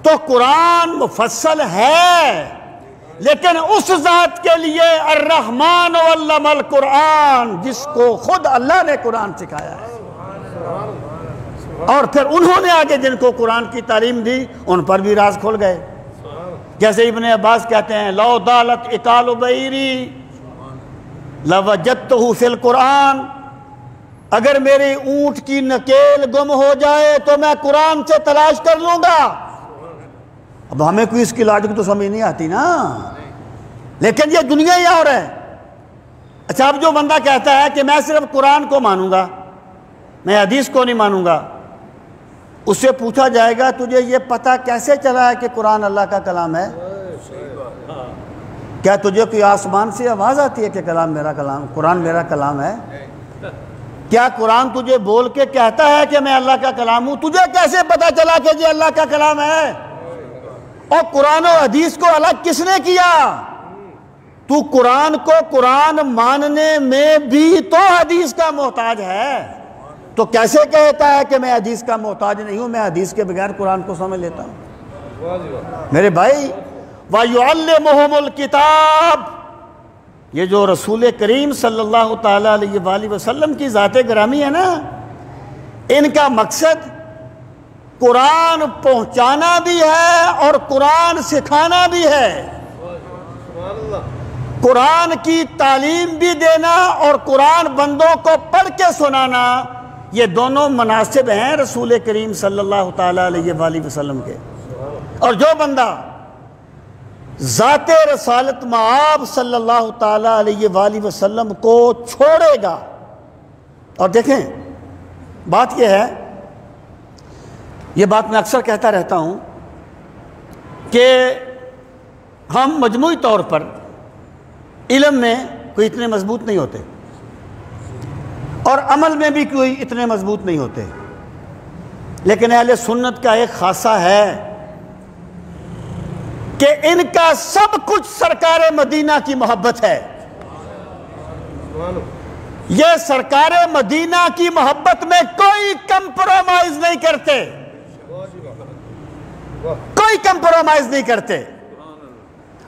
تو قرآن مفصل ہے لیکن اس ذات کے لیے الرحمن علم القرآن، جس کو خود اللہ نے قرآن سکھایا ہے، اور پھر انہوں نے آگے جن کو قرآن کی تعلیم دی ان پر بھی راز کھول گئے۔ جیسے ابن عباس کہتے ہیں لو دالت اکال بعیری لوجدتہ فی القرآن، اگر میری اونٹ کی نکیل گم ہو جائے تو میں قرآن سے تلاش کر لوں گا۔ اب ہمیں کوئی اس کی لاجک تو سمجھ نہیں آتی نا، لیکن یہ دنیا ہی اور ہے۔ اچھا، اب جو بندہ کہتا ہے کہ میں صرف قرآن کو مانوں گا، میں حدیث کو نہیں مانوں گا، اس سے پوچھا جائے گا تجھے یہ پتہ کیسے چلا ہے کہ قرآن اللہ کا کلام ہے؟ کیا تجھے کوئی آسمان سے آواز آتی ہے کہ قرآن میرا کلام ہے؟ کیا قرآن تجھے بول کے کہتا ہے کہ میں اللہ کا کلام ہوں؟ تجھے کیسے پتہ چلا کہ یہ اللہ کا کلام ہے؟ اور قرآن و حدیث کو الگ کس نے کیا؟ تو قرآن کو قرآن ماننے میں بھی تو حدیث کا محتاج ہے، تو کیسے کہتا ہے کہ میں حدیث کا محتاج نہیں ہوں، میں حدیث کے بغیر قرآن کو سمجھ لیتا ہوں؟ میرے بھائی، وَيُعَلِّمُهُمُ الْكِتَابِ، یہ جو رسول کریم صلی اللہ تعالیٰ علیہ وآلہ وسلم کی ذات گرامی ہے نا، ان کا مقصد قرآن پہنچانا بھی ہے اور قرآن سکھانا بھی ہے، قرآن کی تعلیم بھی دینا اور قرآن بندوں کو پڑھ کے سنانا، یہ دونوں مناسب ہیں رسول کریم صلی اللہ تعالیٰ علیہ وآلہ وسلم کے۔ اور جو بندہ ذات رسالت مآب صلی اللہ تعالیٰ علیہ وآلہ وسلم کو چھوڑے گا، اور دیکھیں بات یہ ہے، یہ بات میں اکثر کہتا رہتا ہوں کہ ہم مجموعی طور پر علم میں کوئی اتنے مضبوط نہیں ہوتے اور عمل میں بھی کوئی اتنے مضبوط نہیں ہوتے، لیکن اہل سنت کا ایک خاصہ ہے کہ ان کا سب کچھ سرکار مدینہ کی محبت ہے۔ یہ سرکار مدینہ کی محبت میں کوئی کمپرومائز نہیں کرتے، کوئی کمپرومائز نہیں کرتے،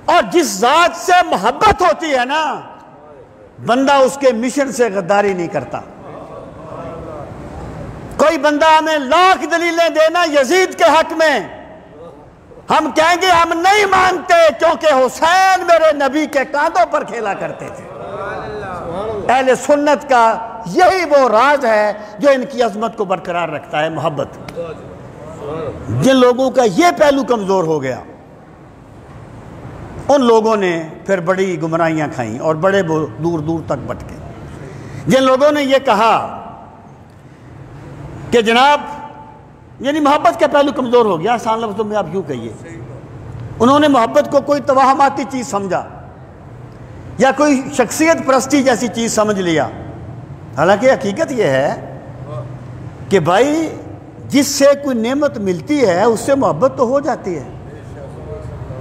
اور جس ذات سے محبت ہوتی ہے نا بندہ اس کے مشن سے غداری نہیں کرتا۔ کوئی بندہ ہمیں لاکھ دلیلیں دینا یزید کے حق میں، ہم کہیں گے ہم نہیں مانتے کیونکہ حسین میرے نبی کے کاندھوں پر کھیلا کرتے تھے۔ اہل سنت کا یہی وہ راز ہے جو ان کی عظمت کو برقرار رکھتا ہے، محبت۔ جن لوگوں کا یہ پہلو کمزور ہو گیا ان لوگوں نے پھر بڑی گمراہیاں کھائیں اور بڑے دور دور تک بھٹکے۔ جن لوگوں نے یہ کہا کہ جناب یعنی محبت کا پہلو کمزور ہو گیا، آسان لفظوں میں آپ یوں کہیے، انہوں نے محبت کو کوئی توہماتی چیز سمجھا یا کوئی شخصیت پرستی جیسی چیز سمجھ لیا، حالانکہ حقیقت یہ ہے کہ بھائی جس سے کوئی نعمت ملتی ہے اس سے محبت تو ہو جاتی ہے۔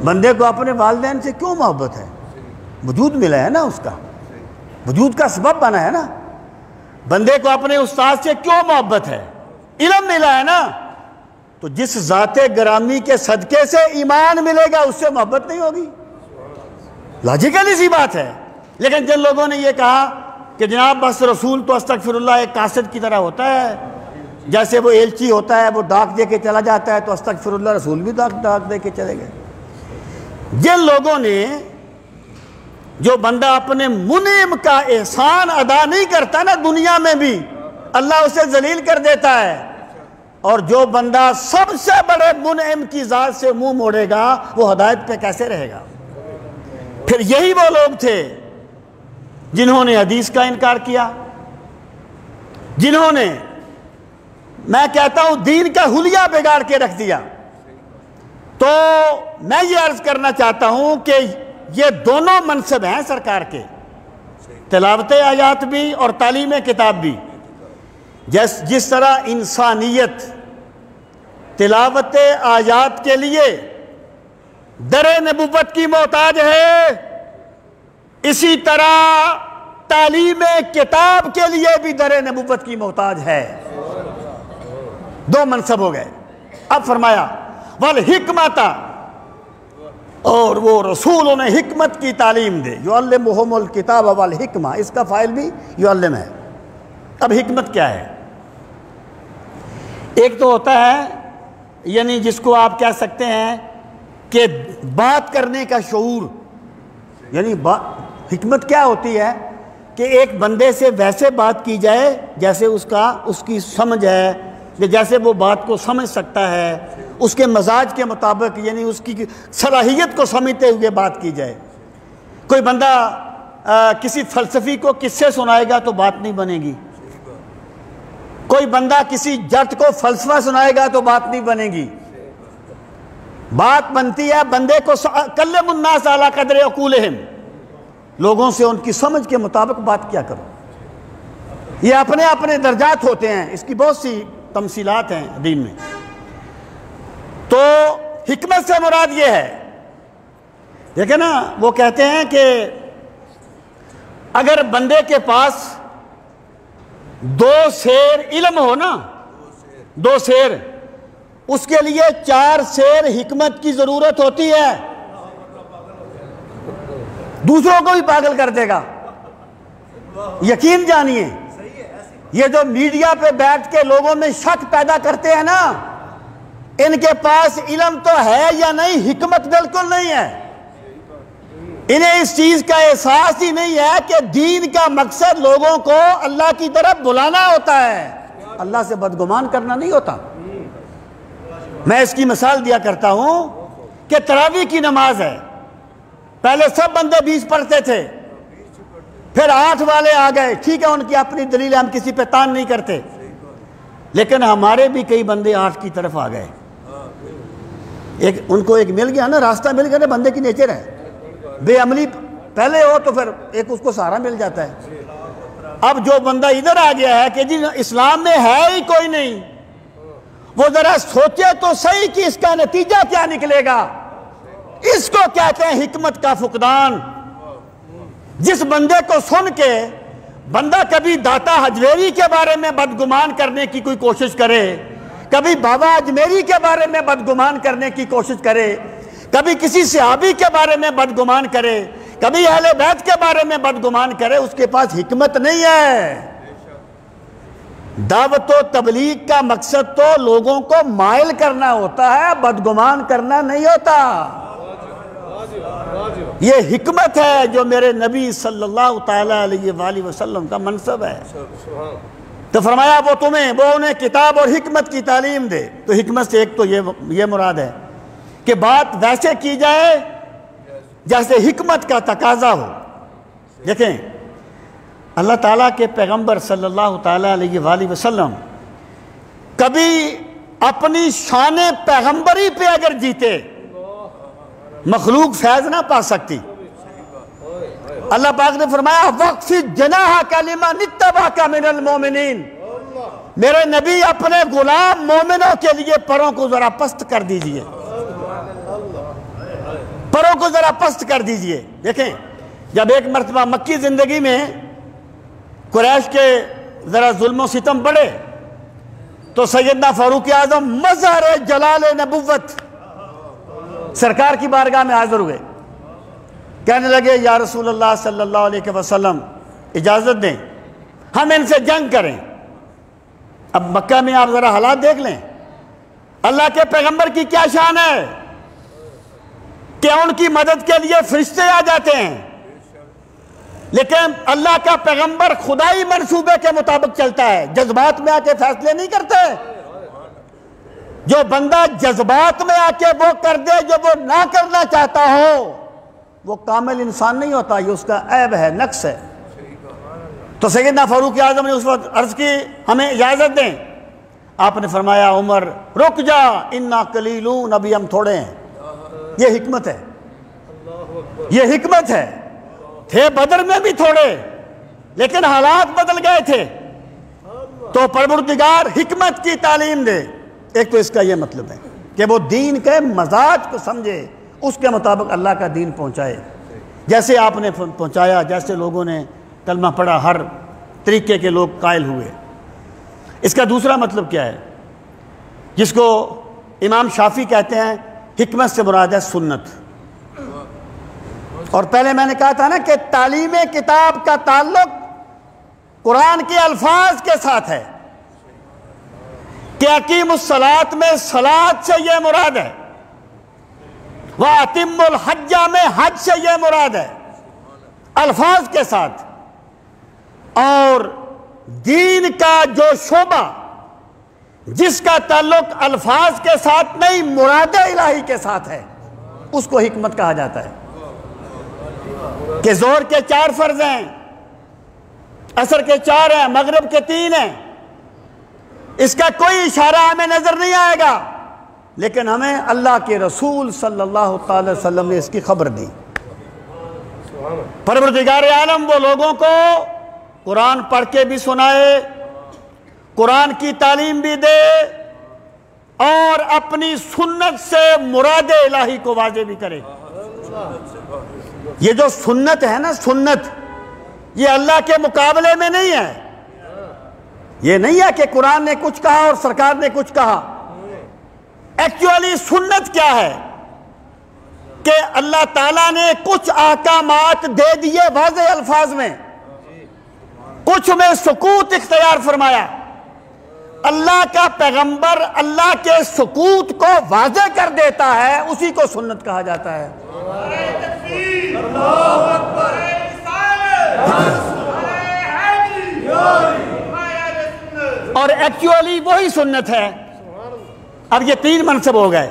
بندے کو اپنے والدین سے کیوں محبت ہے؟ وجود ملا ہے نا، اس کا وجود کا سبب بنا ہے نا۔ بندے کو اپنے استاد سے کیوں محبت ہے؟ علم ملا ہے نا۔ تو جس ذات گرامی کے صدقے سے ایمان ملے گا اس سے محبت نہیں ہوگی، لاجیکلی سی بات ہے۔ لیکن جن لوگوں نے یہ کہا کہ جناب بس رسول تو استغفر اللہ ایک قاصد کی طرح ہوتا ہے، جیسے وہ ایلچی ہوتا ہے وہ ڈاک دے کے چلا جاتا ہے تو استغفر اللہ رسول بھی ڈاک دے کے چلے گئے۔ جن لوگوں نے جو بندہ اپنے منعم کا احسان ادا نہیں کرتا نا دنیا میں بھی اللہ اسے ذلیل کر دیتا ہے، اور جو بندہ سب سے بڑے منعم کی ذات سے منہ موڑے گا وہ ہدایت پہ کیسے رہے گا؟ پھر یہی وہ لوگ تھے جنہوں نے حدیث کا انکار کیا، جنہوں نے میں کہتا ہوں دین کا حلیہ بگاڑ کے رکھ دیا۔ تو میں یہ عرض کرنا چاہتا ہوں کہ یہ دونوں منصب ہیں سرکار کے، تلاوت آیات بھی اور تعلیم کتاب بھی۔ جس طرح انسانیت تلاوت آیات کے لیے در نبوت کی محتاج ہے، اسی طرح تعلیم کتاب کے لیے بھی در نبوت کی محتاج ہے۔ دو منصب ہو گئے۔ اب فرمایا والحکمت، اور وہ رسولوں نے حکمت کی تعلیم دے، یعلمہم الکتاب والحکمہ، اس کا فاعل بھی یعلم ہے۔ اب حکمت کیا ہے؟ ایک تو ہوتا ہے یعنی جس کو آپ کہہ سکتے ہیں کہ بات کرنے کا شعور، یعنی حکمت کیا ہوتی ہے کہ ایک بندے سے ویسے بات کی جائے جیسے اس کی سمجھ ہے، جیسے وہ بات کو سمجھ سکتا ہے، اس کے مزاج کے مطابق، یعنی اس کی صلاحیت کو سمجھتے ہوئے بات کی جائے۔ کوئی بندہ کسی فلسفی کو قصے سنائے گا تو بات نہیں بنے گی، کوئی بندہ کسی جٹ کو فلسفہ سنائے گا تو بات نہیں بنے گی۔ بات بنتی ہے بندے کو کلم الناس علی قدر عقولہم، لوگوں سے ان کی سمجھ کے مطابق بات کیا کرو۔ یہ اپنے اپنے درجات ہوتے ہیں، اس کی بہت سی تمثیلات ہیں دین میں۔ تو حکمت سے مراد یہ ہے، دیکھیں نا وہ کہتے ہیں کہ اگر بندے کے پاس 2 سیر علم ہو نا، 2 سیر، اس کے لیے 4 سیر حکمت کی ضرورت ہوتی ہے، دوسروں کو بھی پاگل کر دے گا۔ یقین جانیے، یہ جو میڈیا پہ بیٹھ کے لوگوں میں شک پیدا کرتے ہیں نا، ان کے پاس علم تو ہے یا نہیں، حکمت بالکل نہیں ہے۔ انہیں اس چیز کا احساس ہی نہیں ہے کہ دین کا مقصد لوگوں کو اللہ کی طرف بلانا ہوتا ہے، اللہ سے بدگمان کرنا نہیں ہوتا۔ میں اس کی مثال دیا کرتا ہوں کہ تراویح کی نماز ہے، پہلے سب بندے 20 پڑھتے تھے، پھر 8 والے آ گئے، ٹھیک ہے ان کی اپنی دلیل، ہم کسی پہ تان نہیں کرتے، لیکن ہمارے بھی کئی بندے 8 کی طرف آ گئے۔ ان کو ایک مل گیا نا، راستہ مل گیا نا، بندے کی نیچر ہے، بے عملی پہلے ہو تو پھر ایک اس کو سہارا مل جاتا ہے۔ اب جو بندہ ادھر آ گیا ہے کہ جی اسلام میں ہے ہی کوئی نہیں، وہ ذرا سوچے تو صحیح کہ اس کا نتیجہ کیا نکلے گا۔ اس کو کہتے ہیں حکمت کا فقدان۔ جس بندے کو سن کے بندہ کبھی داتا حجویری کے بارے میں بدگمان کرنے کی کوئی کوشش کرے، کبھی بابا اجمیری کے بارے میں بدگمان کرنے کی کوشش کرے، کبھی کسی صحابی کے بارے میں بدگمان کرے، کبھی اہل بیت کے بارے میں بدگمان کرے، اس کے پاس حکمت نہیں ہے۔ دعوت و تبلیغ کا مقصد تو لوگوں کو مائل کرنا ہوتا ہے، بدگمان کرنا نہیں ہوتا۔ یہ حکمت ہے جو میرے نبی صلی اللہ تعالیٰ علیہ وآلہ وسلم کا منصب ہے۔ تو فرمایا وہ انہیں کتاب اور حکمت کی تعلیم دے۔ تو حکمت سے ایک تو یہ مراد ہے کہ بات ویسے کی جائے جیسے حکمت کا تقاضا ہو۔ دیکھیں اللہ تعالیٰ کے پیغمبر صلی اللہ تعالیٰ علیہ وآلہ وسلم کبھی اپنی شان پیغمبری پہ اگر جیتے مخلوق فیض نہ پا سکتی۔ اللہ پاک نے فرمایا وَقْفِضْ جَنَاحَكَ لِمَنِ اتَّبَعَكَ مِنَ الْمُؤْمِنِينَ، میرے نبی اپنے غلام مومنوں کے لیے پروں کو ذرا پست کر دیجئے، پروں کو ذرا پست کر دیجئے۔ دیکھیں جب ایک مرتبہ مکی زندگی میں قریش کے ذرا ظلم و ستم بڑھے تو سیدنا فاروق اعظم مظہر جلال نبوت سرکار کی بارگاہ میں حاضر ہوئے، کہنے لگے یا رسول اللہ صلی اللہ علیہ وسلم اجازت دیں ہم ان سے جنگ کریں۔ اب مکہ میں آپ ذرا حالات دیکھ لیں، اللہ کے پیغمبر کی کیا شان ہے کہ ان کی مدد کے لیے فرشتے آ جاتے ہیں، لیکن اللہ کا پیغمبر خدائی منصوبے کے مطابق چلتا ہے، جذبات میں آ کے فیصلے نہیں کرتے۔ جو بندہ جذبات میں آ کے وہ کر دے جو وہ نہ کرنا چاہتا ہو وہ کامل انسان نہیں ہوتا، یہ اس کا عیب ہے، نقص ہے۔ تو سیدنا فاروق اعظم نے اس وقت عرض کی ہمیں اجازت دیں۔ آپ نے فرمایا عمر رک جا، انا قلیلون، ابھی ہم تھوڑے ہیں۔ یہ حکمت ہے، یہ حکمت ہے۔ تھے بدر میں بھی تھوڑے لیکن حالات بدل گئے تھے، تو پروردگار حکمت کی تعلیم دے۔ ایک تو اس کا یہ مطلب ہے کہ وہ دین کے مزاج کو سمجھے، اس کے مطابق اللہ کا دین پہنچائے، جیسے آپ نے پہنچایا، جیسے لوگوں نے کلمہ پڑھا، ہر طریقے کے لوگ قائل ہوئے۔ اس کا دوسرا مطلب کیا ہے جس کو امام شافعی کہتے ہیں حکمت سے مراد ہے سنت۔ اور پہلے میں نے کہا تھا نا کہ تعلیم کتاب کا تعلق قرآن کے الفاظ کے ساتھ ہے کہ اقیم الصلاۃ میں صلاۃ سے یہ مراد ہے، وَأَتِمُّ الْحَجَّ میں حج سے یہ مراد ہے، الفاظ کے ساتھ۔ اور دین کا جو شعبہ جس کا تعلق الفاظ کے ساتھ نہیں مراد الہی کے ساتھ ہے اس کو حکمت کہا جاتا ہے۔ کہ ظہر کے 4 فرض ہیں، عصر کے 4 ہیں، مغرب کے 3 ہیں، اس کا کوئی اشارہ ہمیں نظر نہیں آئے گا، لیکن ہمیں اللہ کے رسول صلی اللہ تعالی وسلم نے اس کی خبر دی۔ پروردگار عالم وہ لوگوں کو قرآن پڑھ کے بھی سنائے، قرآن کی تعلیم بھی دے، اور اپنی سنت سے مراد الہی کو واضح بھی کرے۔ یہ جو سنت ہے نا، سنت یہ اللہ کے مقابلے میں نہیں ہے۔ یہ نہیں ہے کہ قرآن نے کچھ کہا اور سرکار نے کچھ کہا۔ ایکچولی سنت کیا ہے کہ اللہ تعالیٰ نے کچھ احکامات دے دیے واضح الفاظ میں، کچھ میں سکوت اختیار فرمایا۔ اللہ کا پیغمبر اللہ کے سکوت کو واضح کر دیتا ہے، اسی کو سنت کہا جاتا ہے۔ اور ایکچولی وہی سنت ہے۔ اب یہ 3 منصب ہو گئے،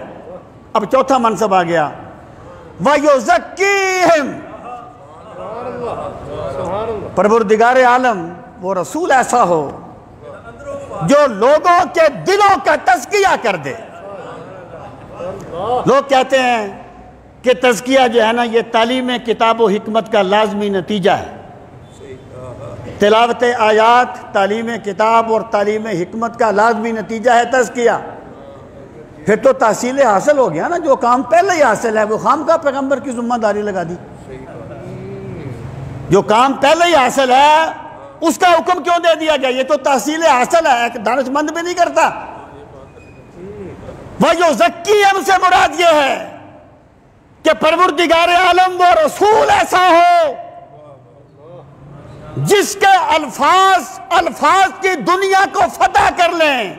اب چوتھا منصب آ گیا، وَيُزَكِّيهِمْ۔ پروردگار عالم وہ رسول ایسا ہو جو لوگوں کے دلوں کا تزکیہ کر دے۔ لوگ کہتے ہیں کہ تزکیہ جو ہے نا یہ تعلیم کتاب و حکمت کا لازمی نتیجہ ہے. تلاوت آیات تعلیم کتاب اور تعلیم حکمت کا لازمی نتیجہ ہے تزکیہ. پھر تو تحصیل حاصل ہو گیا نا. جو کام پہلے ہی حاصل ہے وہ خام کا پیغمبر کی ذمہ داری لگا دی. جو کام پہلے ہی حاصل ہے اس کا حکم کیوں دے دیا گیا؟ یہ تو تحصیل حاصل ہے, ایک دانش مند بھی نہیں کرتا. وَيُزَكِّيهِمْ سے مراد یہ ہے کہ پروردگار عالم وہ رسول ایسا ہو جس کے الفاظ کی دنیا کو فتح کر لیں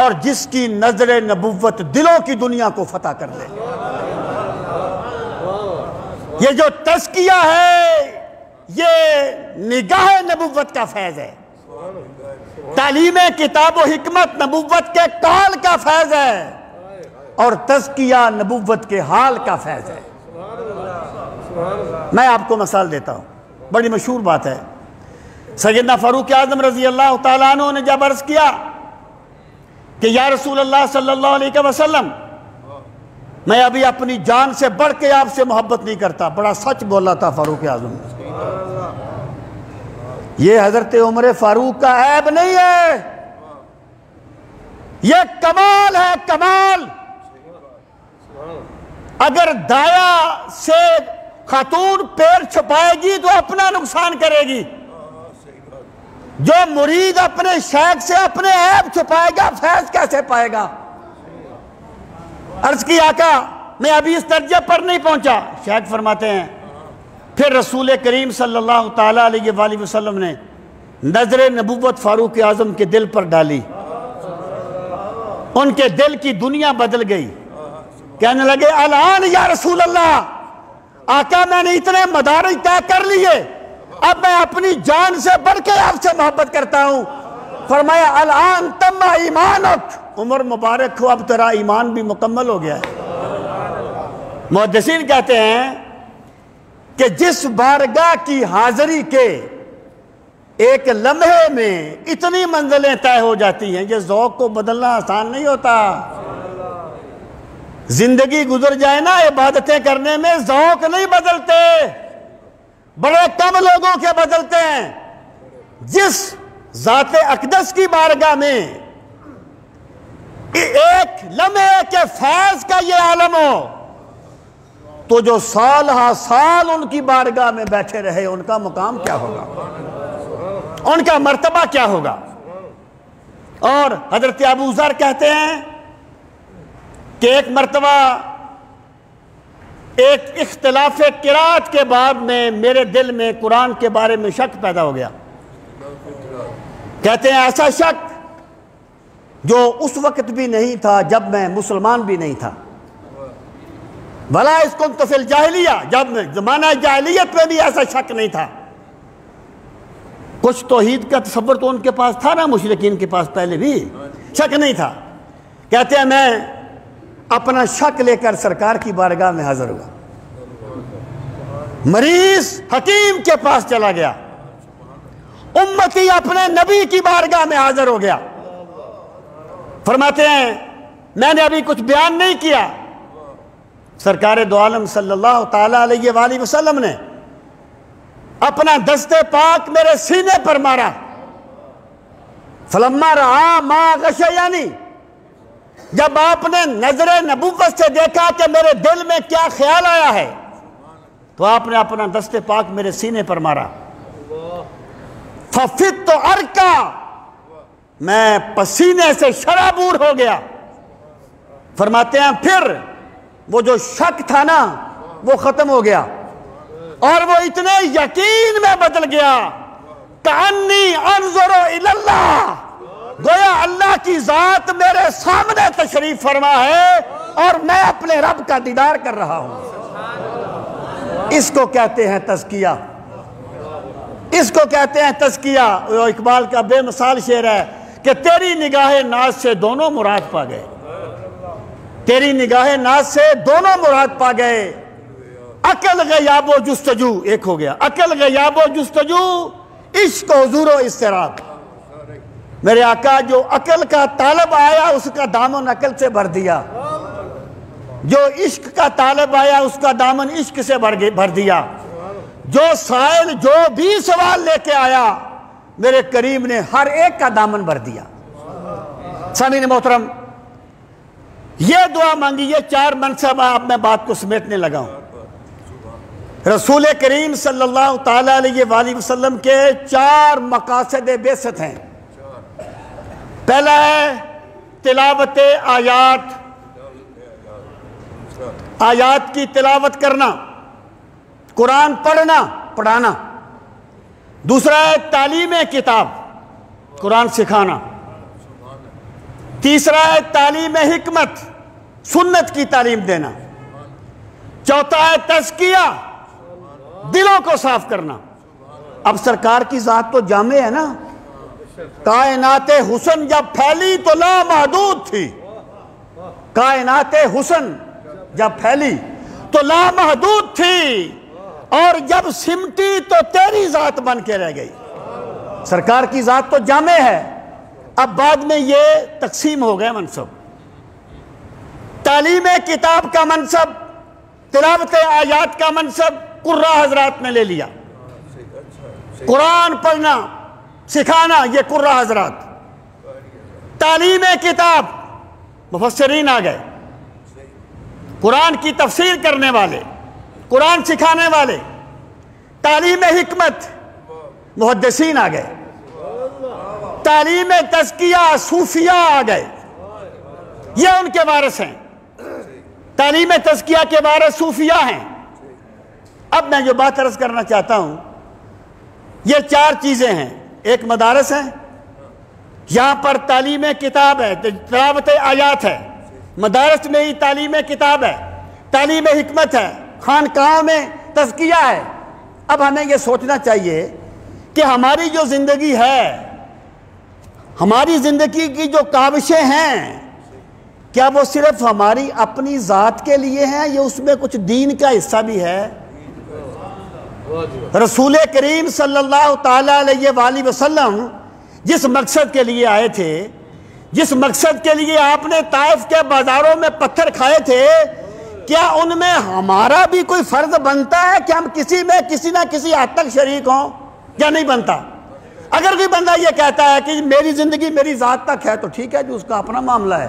اور جس کی نظر نبوت دلوں کی دنیا کو فتح کر لیں. یہ جو تزکیہ ہے یہ نگاہ نبوت کا فیض ہے. تعلیم کتاب و حکمت نبوت کے قال کا فیض ہے اور تزکیہ نبوت کے حال کا فیض ہے. میں آپ کو مثال دیتا ہوں, بڑی مشہور بات ہے. سیدنا فاروق اعظم رضی اللہ تعالیٰ عنہ نے جب عرض کیا کہ یا رسول اللہ صلی اللہ علیہ وسلم, میں ابھی اپنی جان سے بڑھ کے آپ سے محبت نہیں کرتا. بڑا سچ بولا تھا فاروق اعظم. یہ حضرت عمر فاروق کا عیب نہیں ہے, یہ کمال ہے, کمال. اگر دایا سے خاتون پیر چھپائے گی تو اپنا نقصان کرے گی. جو مرید اپنے شیخ سے اپنے عیب چھپائے گا فیض کیسے پائے گا؟ عرض کی آقا میں ابھی اس درجے پر نہیں پہنچا. شیخ فرماتے ہیں پھر رسول کریم صلی اللہ تعالیٰ علیہ وآلہ وسلم نے نظر نبوت فاروق اعظم کے دل پر ڈالی. ان کے دل کی دنیا بدل گئی. کہنے لگے الان یا رسول اللہ, آقا میں نے اتنے مدارج طے کر لیے, اب میں اپنی جان سے بڑھ کے آپ سے محبت کرتا ہوں. فرمایا الان تم ایمانک, عمر مبارک ہو اب تیرا ایمان بھی مکمل ہو گیا ہے. محدثین کہتے ہیں کہ جس بارگاہ کی حاضری کے ایک لمحے میں اتنی منزلیں طے ہو جاتی ہیں, یہ ذوق کو بدلنا آسان نہیں ہوتا. زندگی گزر جائے نا عبادتیں کرنے میں ذوق نہیں بدلتے, بڑے کم لوگوں کے بدلتے ہیں. جس ذات اقدس کی بارگاہ میں ایک لمحے کے فیض کا یہ عالم ہو تو جو سال ہا سال ان کی بارگاہ میں بیٹھے رہے ان کا مقام کیا ہوگا, ان کا مرتبہ کیا ہوگا. اور حضرت ابو ذر کہتے ہیں کہ ایک مرتبہ ایک اختلاف قرات کے بعد میں میرے دل میں قرآن کے بارے میں شک پیدا ہو گیا. کہتے ہیں ایسا شک جو اس وقت بھی نہیں تھا جب میں مسلمان بھی نہیں تھا. بھلا اس کو تو فی الجاہلیہ, جب زمانہ جاہلیت میں بھی ایسا شک نہیں تھا. کچھ توحید کا تصور تو ان کے پاس تھا نا, مشرکین کے پاس پہلے بھی شک نہیں تھا. کہتے ہیں میں اپنا شک لے کر سرکار کی بارگاہ میں حاضر ہوا. مریض حکیم کے پاس چلا گیا, امتی اپنے نبی کی بارگاہ میں حاضر ہو گیا. فرماتے ہیں میں نے ابھی کچھ بیان نہیں کیا, سرکار دو عالم صلی اللہ تعالیٰ علیہ وآلہ وسلم نے اپنا دست پاک میرے سینے پر مارا. فلما رعا ما غشیانی, جب آپ نے نظر نبوت سے دیکھا کہ میرے دل میں کیا خیال آیا ہے تو آپ نے اپنا دست پاک میرے سینے پر مارا. ففت ارکا, میں پسینے سے شرابور ہو گیا. فرماتے ہیں پھر وہ جو شک تھا نا وہ ختم ہو گیا اور وہ اتنے یقین میں بدل گیا کأنی انظر الی اللہ, گویا اللہ کی ذات میرے سامنے تشریف فرما ہے اور میں اپنے رب کا دیدار کر رہا ہوں. اس کو کہتے ہیں تزکیہ, اس کو کہتے ہیں تزکیہ. اقبال کا بے مثال شعر ہے کہ تیری نگاہ ناز سے دونوں مراد پا گئے, تیری نگاہ ناز سے دونوں مراد پا گئے. عقل غیاب و جستجو ایک ہو گیا, عقل غیاب و جستجو, عشق حضور و اضطراب. میرے آقا جو عقل کا طالب آیا اس کا دامن عقل سے بھر دیا, جو عشق کا طالب آیا اس کا دامن عشق سے بھر دیا، جو سائل جو بھی سوال لے کے آیا میرے کریم نے ہر ایک کا دامن بھر دیا۔ سامعین محترم، یہ دعا مانگی، یہ 4 منصب اب میں بات کو سمیٹنے لگا ہوں۔ رسول کریم صلی اللہ تعالیٰ علیہ وآلہ وسلم کے 4 مقاصد بعثت ہیں۔ پہلا ہے تلاوت آیات، آیات کی تلاوت کرنا، قرآن پڑھنا پڑھانا۔ دوسرا ہے تعلیم کتاب، قرآن سکھانا۔ تیسرا ہے تعلیم حکمت، سنت کی تعلیم دینا۔ چوتھا ہے تزکیہ، دلوں کو صاف کرنا۔ اب سرکار کی ذات تو جامع ہے نا، کائنات حسن جب پھیلی تو لامحدود تھی، کائنات حسن جب پھیلی تو لامحدود تھی، اور جب سمٹی تو تیری ذات بن کے رہ گئی۔ سرکار کی ذات تو جامع ہے۔ اب بعد میں یہ تقسیم ہو گئے منصب۔ تعلیم کتاب کا منصب، تلاوت آیات کا منصب قراء حضرات نے لے لیا۔ قرآن پڑھنا سکھانا یہ قراء حضرات۔ تعلیم کتاب مفسرین آ گئے، قرآن کی تفسیر کرنے والے، قرآن سکھانے والے۔ تعلیم حکمت محدثین آ گئے۔ تعلیم تزکیہ صوفیاء آ گئے، یہ ان کے وارث ہیں۔ تعلیم تزکیہ کے وارث صوفیاء ہیں۔ اب میں جو بات عرض کرنا چاہتا ہوں، یہ 4 چیزیں ہیں۔ ایک مدارس ہیں، یہاں پر تعلیم کتاب ہے، تلاوت آیات ہے، مدارس میں ہی تعلیم کتاب ہے، تعلیم حکمت ہے، خانقاہوں میں تزکیہ ہے۔ اب ہمیں یہ سوچنا چاہیے کہ ہماری جو زندگی ہے، ہماری زندگی کی جو کاوشیں ہیں، کیا وہ صرف ہماری اپنی ذات کے لیے ہیں یا اس میں کچھ دین کا حصہ بھی ہے؟ رسول کریم صلی اللہ تعالیٰ علیہ وآلہ وسلم جس مقصد کے لیے آئے تھے، جس مقصد کے لیے آپ نے طائف کے بازاروں میں پتھر کھائے تھے، کیا ان میں ہمارا بھی کوئی فرض بنتا ہے کہ ہم کسی میں کسی نہ کسی حد تک شریک ہوں یا نہیں بنتا؟ اگر کوئی بندہ یہ کہتا ہے کہ میری زندگی میری ذات تک ہے تو ٹھیک ہے، جو اس کا اپنا معاملہ ہے،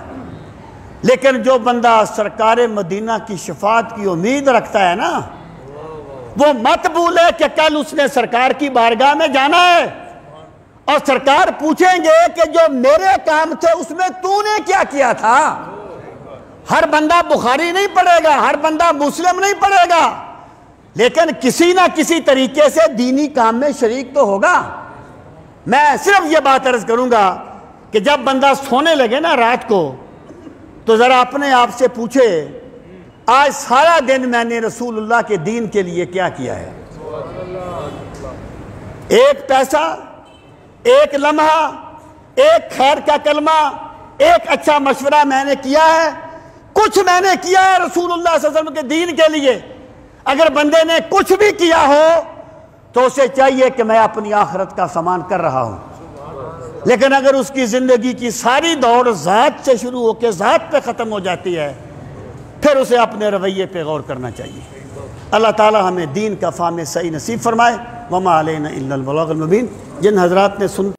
لیکن جو بندہ سرکار مدینہ کی شفاعت کی امید رکھتا ہے نا، وہ مت بھولے کہ کل اس نے سرکار کی بارگاہ میں جانا ہے اور سرکار پوچھیں گے کہ جو میرے کام تھے اس میں تو نے کیا کیا تھا۔ ہر بندہ بخاری نہیں پڑھے گا، ہر بندہ مسلم نہیں پڑھے گا، لیکن کسی نہ کسی طریقے سے دینی کام میں شریک تو ہوگا۔ میں صرف یہ بات عرض کروں گا کہ جب بندہ سونے لگے نا رات کو، تو ذرا اپنے آپ سے پوچھے آج سارا دن میں نے رسول اللہ کے دین کے لیے کیا کیا ہے؟ ایک پیسہ، ایک لمحہ، ایک خیر کا کلمہ، ایک اچھا مشورہ میں نے کیا ہے؟ کچھ میں نے کیا ہے رسول اللہ صلی اللہ علیہ وسلم کے دین کے لیے؟ اگر بندے نے کچھ بھی کیا ہو تو اسے چاہیے کہ میں اپنی آخرت کا سامان کر رہا ہوں، لیکن اگر اس کی زندگی کی ساری دوڑ ذات سے شروع ہو کے ذات پہ ختم ہو جاتی ہے، پھر اسے اپنے رویے پہ غور کرنا چاہیے۔ اللہ تعالی ہمیں دین کا فہم صحیح نصیب فرمائے۔ وما علینا الا البلاغ المبین۔ جن حضرات نے